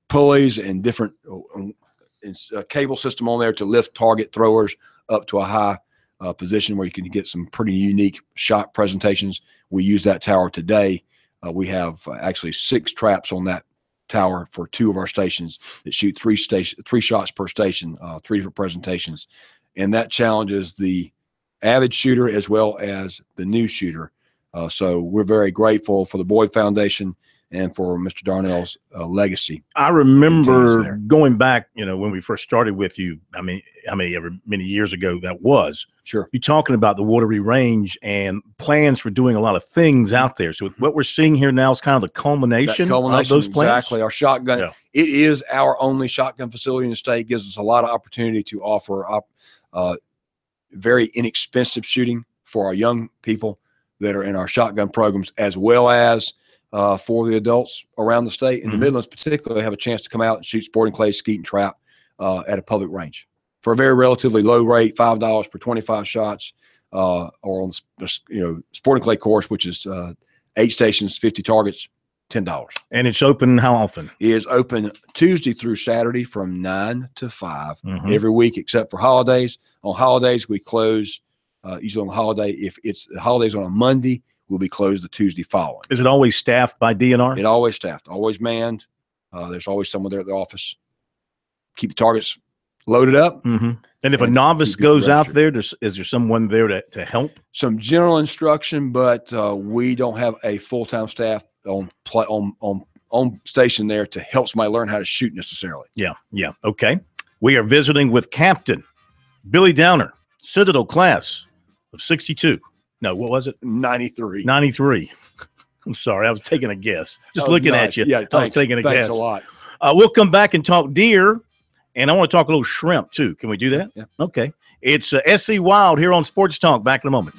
pulleys and different cable system on there to lift target throwers up to a high position where you can get some pretty unique shot presentations. We use that tower today. We have actually 6 traps on that tower for 2 of our stations that shoot 3 shots per station, 3 different presentations. And that challenges the avid shooter as well as the new shooter. So we're very grateful for the Boyd Foundation and for Mr. Darnell's legacy. I remember going back, when we first started with you, I mean, many years ago that was. Sure. You're talking about the Watery Range and plans for doing a lot of things out there. So what we're seeing here now is kind of the culmination of those plans. Exactly. Our shotgun. Yeah. It is our only shotgun facility in the state. Gives us a lot of opportunity to offer very inexpensive shooting for our young people that are in our shotgun programs, as well as for the adults around the state. In the Midlands particularly, have a chance to come out and shoot sporting clay, skeet, and trap at a public range for a very relatively low rate, $5 per 25 shots, or on the sporting clay course, which is 8 stations, 50 targets, $10. And it's open how often? It is open Tuesday through Saturday from 9 to 5 every week except for holidays. On holidays, we close usually on the holiday. If it's the holidays on a Monday, we'll be closed the Tuesday following. Is it always staffed by DNR? It always staffed, always manned. There's always someone there at the office. Keep the targets loaded up. And if a novice goes out there, is there someone there to help? Some general instruction, but we don't have a full-time staff on station there to help somebody learn how to shoot necessarily. Yeah. Okay. We are visiting with Captain Billy Downer, Citadel class of 62. No, what was it? 93. 93. I'm sorry. I was taking a guess. Just looking at you. Yeah, I was taking a guess. Thanks a lot. We'll come back and talk deer, and I want to talk a little shrimp, too. Can we do that? Yeah. Okay. It's SC Wild here on Sports Talk. Back in a moment.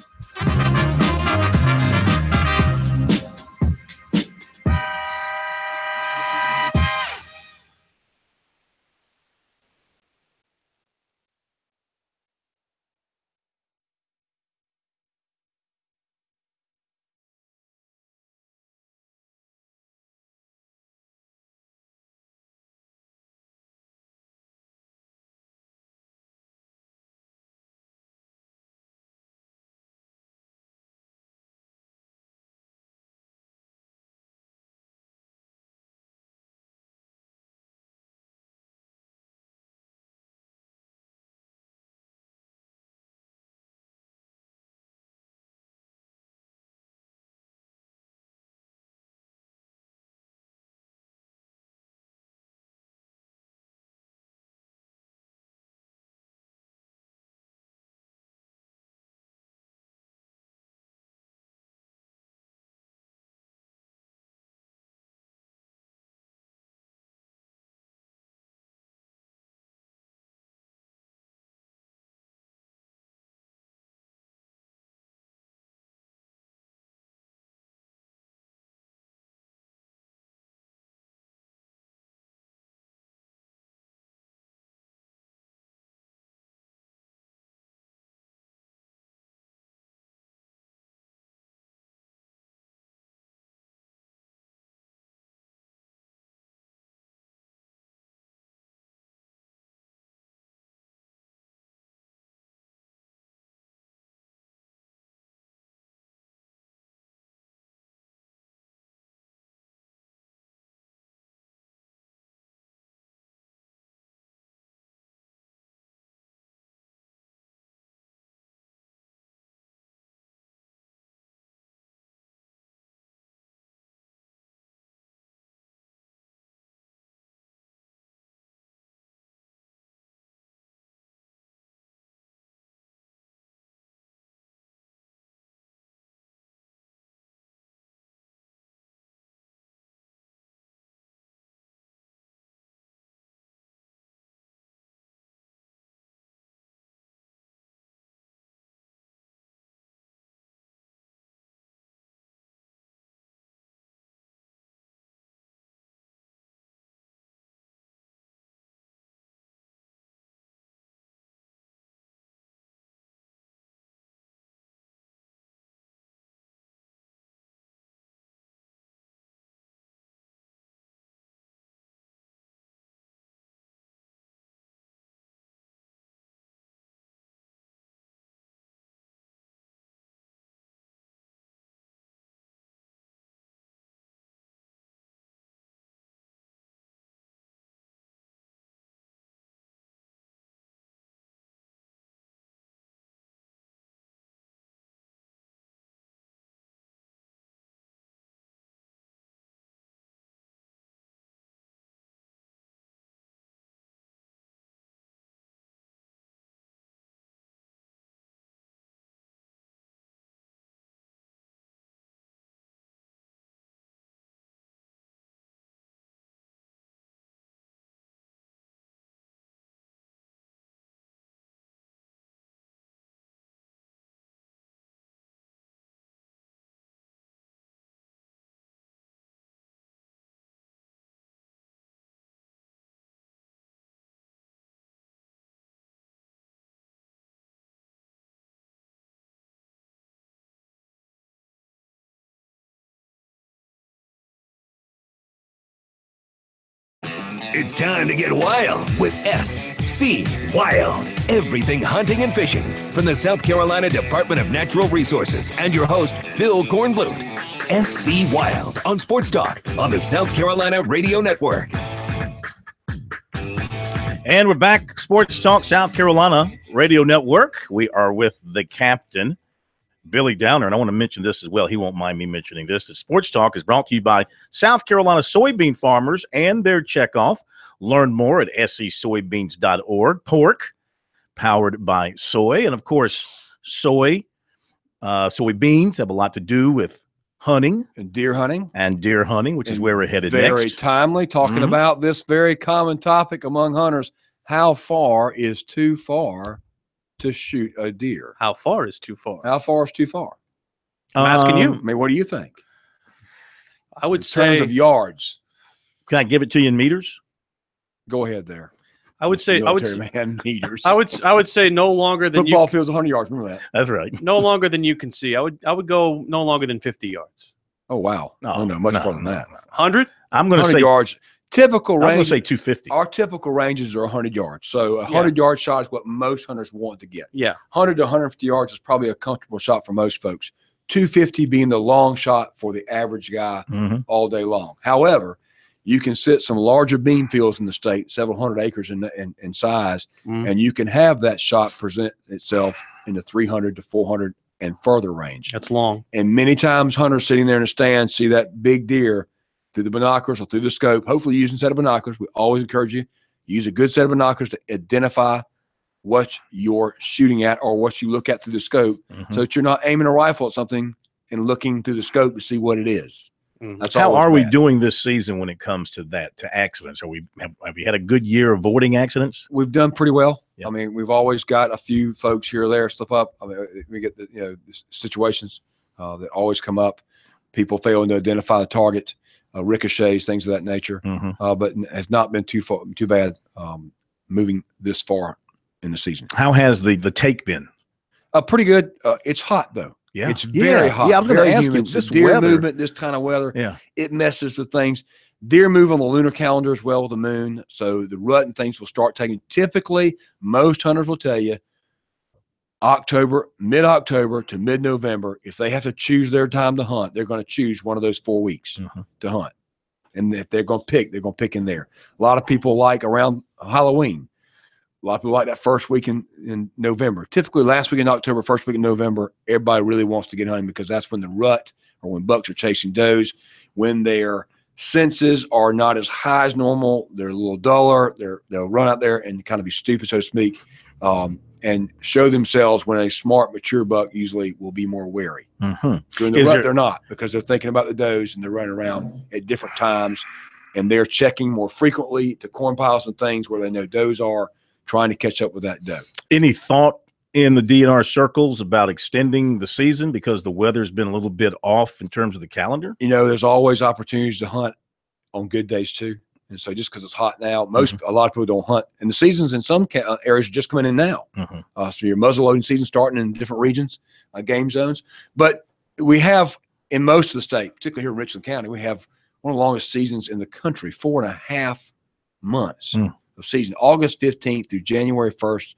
It's time to get wild with SC Wild. Everything hunting and fishing from the South Carolina Department of Natural Resources and your host, Phil Kornblut. SC Wild on Sports Talk on the South Carolina Radio Network. And we're back, Sports Talk South Carolina Radio Network. We are with the captain, Billy Downer, and I want to mention this as well. He won't mind me mentioning this. The Sports Talk is brought to you by South Carolina soybean farmers and their checkoff. Learn more at scsoybeans.org. Pork, powered by soy. And, of course, soybeans have a lot to do with hunting. And deer hunting. Which is where we're headed next. Very timely, talking about this very common topic among hunters. How far is too far to shoot a deer? How far is too far? How far is too far? I'm asking you. I mean, what do you think? I would say in terms of yards. Can I give it to you in meters? Go ahead there. I would say meters. I would say no longer than football field's 100 yards. Remember that? That's right. No longer than you can see. I would go no longer than 50 yards. Oh wow! No, much more than that. 100? I'm going to say yards. Typical range. I'm going to say 250. Our typical ranges are 100 yards. So a 100-yard shot is what most hunters want to get. Yeah. 100 to 150 yards is probably a comfortable shot for most folks. 250 being the long shot for the average guy all day long. However, you can sit some larger bean fields in the state, several hundred acres in size, and you can have that shot present itself in the 300 to 400 and further range. That's long. And many times hunters sitting there in the stand see that big deer through the binoculars or through the scope, hopefully using a set of binoculars. We always encourage you, use a good set of binoculars to identify what you're shooting at or what you look at through the scope so that you're not aiming a rifle at something and looking through the scope to see what it is. That's how are we doing this season when it comes to that, to accidents? Have we had a good year avoiding accidents? We've done pretty well. Yep. I mean, we've always got a few folks here or there slip up. I mean, we get the situations that always come up. People failing to identify the target. Ricochets, things of that nature, but it has not been too bad moving this far in the season. How has the take been? Pretty good. It's hot though. Yeah, it's very hot. Yeah, I was going to ask you, this deer movement, this kind of weather. Yeah, it messes with things. Deer move on the lunar calendar as well with the moon, so the rut and things will start taking. Typically, most hunters will tell you mid-October to mid-November, if they have to choose their time to hunt, they're going to choose one of those 4 weeks to hunt. And if they're going to pick in there. A lot of people like around Halloween. A lot of people like that first week in November. Typically last week in October, first week in November, everybody really wants to get hunting because that's when the rut or when bucks are chasing does, when their senses are not as high as normal, they're a little duller, they'll run out there and kind of be stupid, so to speak. And show themselves when a smart, mature buck usually will be more wary. During the rut, they're not because they're thinking about the does and they're running around at different times and they're checking more frequently to corn piles and things where they know does are, trying to catch up with that doe. Any thought in the DNR circles about extending the season because the weather's been a little bit off in terms of the calendar? There's always opportunities to hunt on good days too. And so just because it's hot now, a lot of people don't hunt. And the seasons in some areas are just coming in now. So your muzzleloading season starting in different regions, game zones. But we have in most of the state, particularly here in Richland County, we have one of the longest seasons in the country, 4.5 months of season, August 15th through January 1st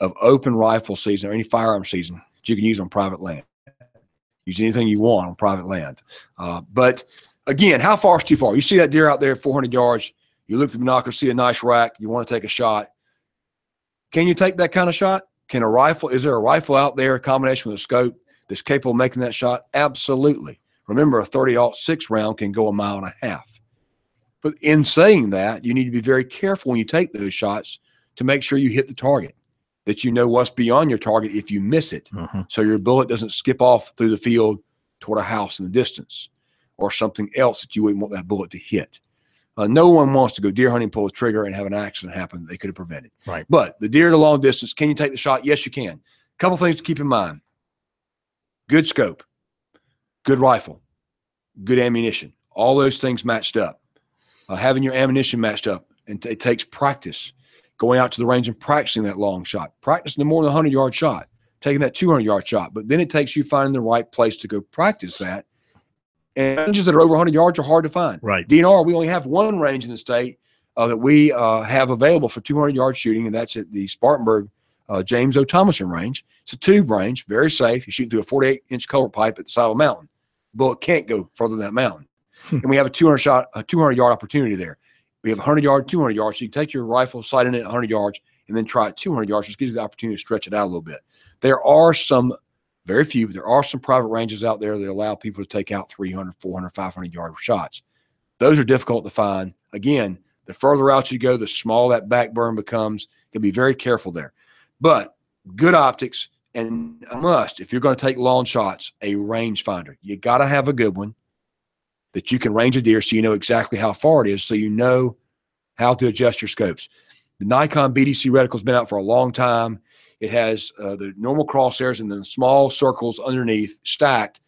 of open rifle season or any firearm season that you can use on private land. Use anything you want on private land. But again, how far is too far? You see that deer out there at 400 yards. You look through the binoculars, see a nice rack. You want to take a shot. Can you take that kind of shot? Is there a rifle out there, a combination with a scope that's capable of making that shot? Absolutely. Remember, a 30-06 round can go 1.5 miles. But in saying that, you need to be very careful when you take those shots to make sure you hit the target, that you know what's beyond your target if you miss it. So your bullet doesn't skip off through the field toward a house in the distance or something else that you wouldn't want that bullet to hit. No one wants to go deer hunting, pull a trigger, and have an accident happen that they could have prevented. Right. But the deer at a long distance, can you take the shot? Yes, you can. A couple things to keep in mind. Good scope, good rifle, good ammunition, all those things matched up. Having your ammunition matched up, and it takes practice. Going out to the range and practicing that long shot. Practicing the more than 100-yard shot. Taking that 200-yard shot. But then it takes you finding the right place to go practice that. And ranges that are over 100 yards are hard to find. Right. DNR, we only have one range in the state that we have available for 200-yard shooting, and that's at the Spartanburg James O. Thomason range. It's a tube range, very safe. You shoot through a 48-inch color pipe at the side of a mountain. Bullet can't go further than that mountain. And we have a 200-yard opportunity there. We have 100-yard, 200 yards. So you can take your rifle, sight in it at 100 yards, and then try it 200 yards. Just gives you the opportunity to stretch it out a little bit. There are some, very few, but there are some private ranges out there that allow people to take out 300, 400, 500-yard shots. Those are difficult to find. Again, the further out you go, the smaller that back burn becomes. You'll be very careful there. But good optics, and a must, if you're going to take long shots, a rangefinder. You got to have a good one that you can range a deer so you know exactly how far it is, so you know how to adjust your scopes. The Nikon BDC reticle has been out for a long time. It has the normal crosshairs and then the small circles underneath stacked.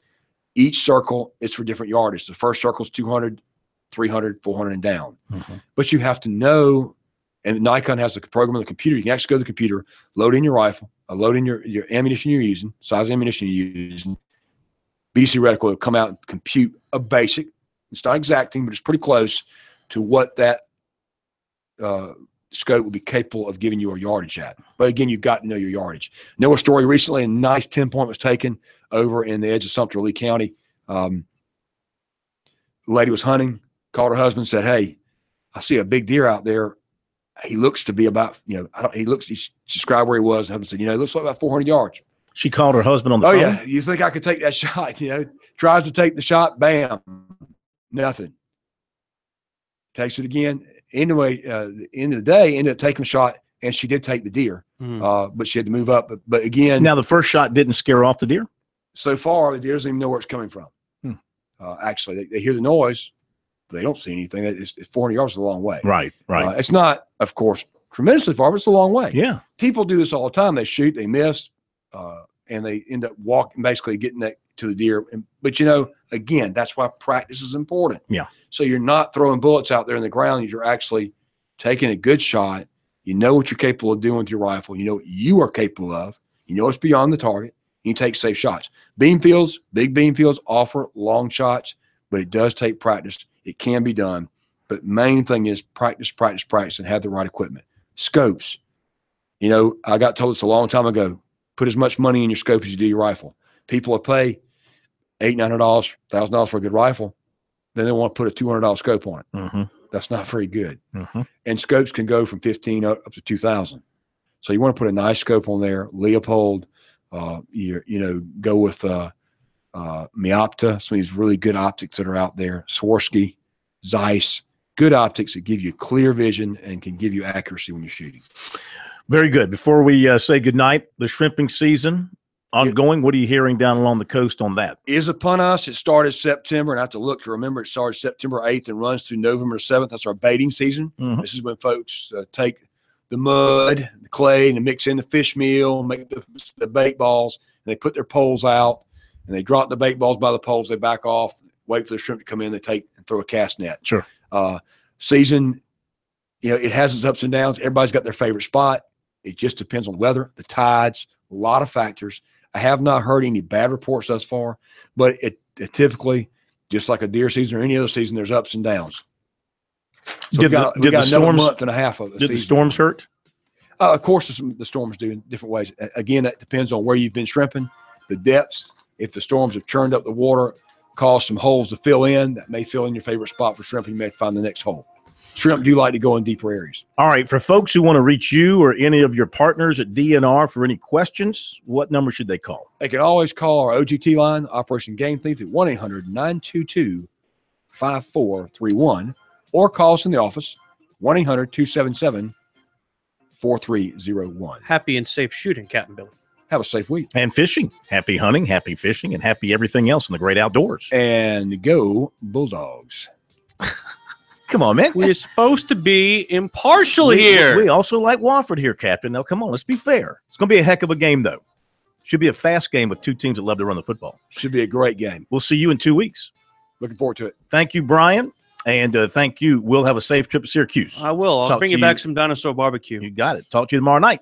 Each circle is for different yardage. The first circle is 200, 300, 400, and down. But you have to know, and Nikon has the program on the computer. You can actually go to the computer, load in your rifle, load in your ammunition you're using, size ammunition you're using. BDC reticle will come out and compute a basic. It's not exacting, but it's pretty close to what that scope will be capable of giving you a yardage at. But again, you've got to know your yardage. Know a story recently, a nice 10-point was taken over in the edge of Sumter, Lee County. The lady was hunting, called her husband, said, "Hey, I see a big deer out there. He looks to be about, he described where he was. The husband said, it looks like about 400 yards. She called her husband on the phone? Oh, yeah. You think I could take that shot? Tries to take the shot, bam, nothing. Takes it again. Anyway, the end of the day, ended up taking the shot, and she did take the deer, but she had to move up. But again. Now, the first shot didn't scare off the deer? So far, the deer doesn't even know where it's coming from. Actually, they hear the noise, but they don't see anything. It's 400 yards is a long way. Right. It's not, of course, tremendously far, but it's a long way. Yeah. People do this all the time. They shoot, they miss, and they end up walking, basically getting that to the deer. But, again, that's why practice is important. Yeah. So you're not throwing bullets out there in the ground. You're actually taking a good shot. You know what you're capable of doing with your rifle. You know what you are capable of. You know it's beyond the target. You take safe shots. Beam fields, big beam fields offer long shots, but it does take practice. It can be done. But main thing is practice, and have the right equipment. Scopes. I got told this a long time ago. Put as much money in your scope as you do your rifle. People will pay $800, $900, $1,000 for a good rifle. Then they want to put a $200 scope on it. That's not very good. And scopes can go from $1,500 up to $2,000. So you want to put a nice scope on there. Leopold, go with Miopta, some of these really good optics that are out there. Swarovski, Zeiss, good optics that give you clear vision and can give you accuracy when you're shooting. Very good. Before we say goodnight, the shrimping season ongoing. What are you hearing down along the coast on that? Is upon us. It started September, and I have to look to remember it started September 8th and runs through November 7th. That's our baiting season. This is when folks take the mud, the clay, and mix in the fish meal, make the bait balls, and they put their poles out, and they drop the bait balls by the poles. They back off, wait for the shrimp to come in. They take and throw a cast net. Sure. Season, it has its ups and downs. Everybody's got their favorite spot. It just depends on the weather, the tides, a lot of factors. I have not heard any bad reports thus far, but it typically, just like a deer season or any other season, there's ups and downs. So we got another month and a half of the season. Did the storms hurt? Of course, the storms do in different ways. Again, that depends on where you've been shrimping, the depths. If the storms have churned up the water, caused some holes to fill in, that may fill in your favorite spot for shrimping. You may find the next hole. Shrimp do like to go in deeper areas. All right. For folks who want to reach you or any of your partners at DNR for any questions, what number should they call? They can always call our OGT line, Operation Game Thief, at 1-800-922-5431, or call us in the office, 1-800-277-4301. Happy and safe shooting, Captain Billy. Have a safe week. And fishing. Happy hunting, happy fishing, and happy everything else in the great outdoors. And go Bulldogs. Come on, man. We're supposed to be impartial here. We also like Wofford here, Captain. Now, come on, let's be fair. It's going to be a heck of a game, though. Should be a fast game with two teams that love to run the football. Should be a great game. We'll see you in 2 weeks. Looking forward to it. Thank you, Brian. And thank you. We'll have a safe trip to Syracuse. I will. I'll bring you back some dinosaur barbecue. You got it. Talk to you tomorrow night.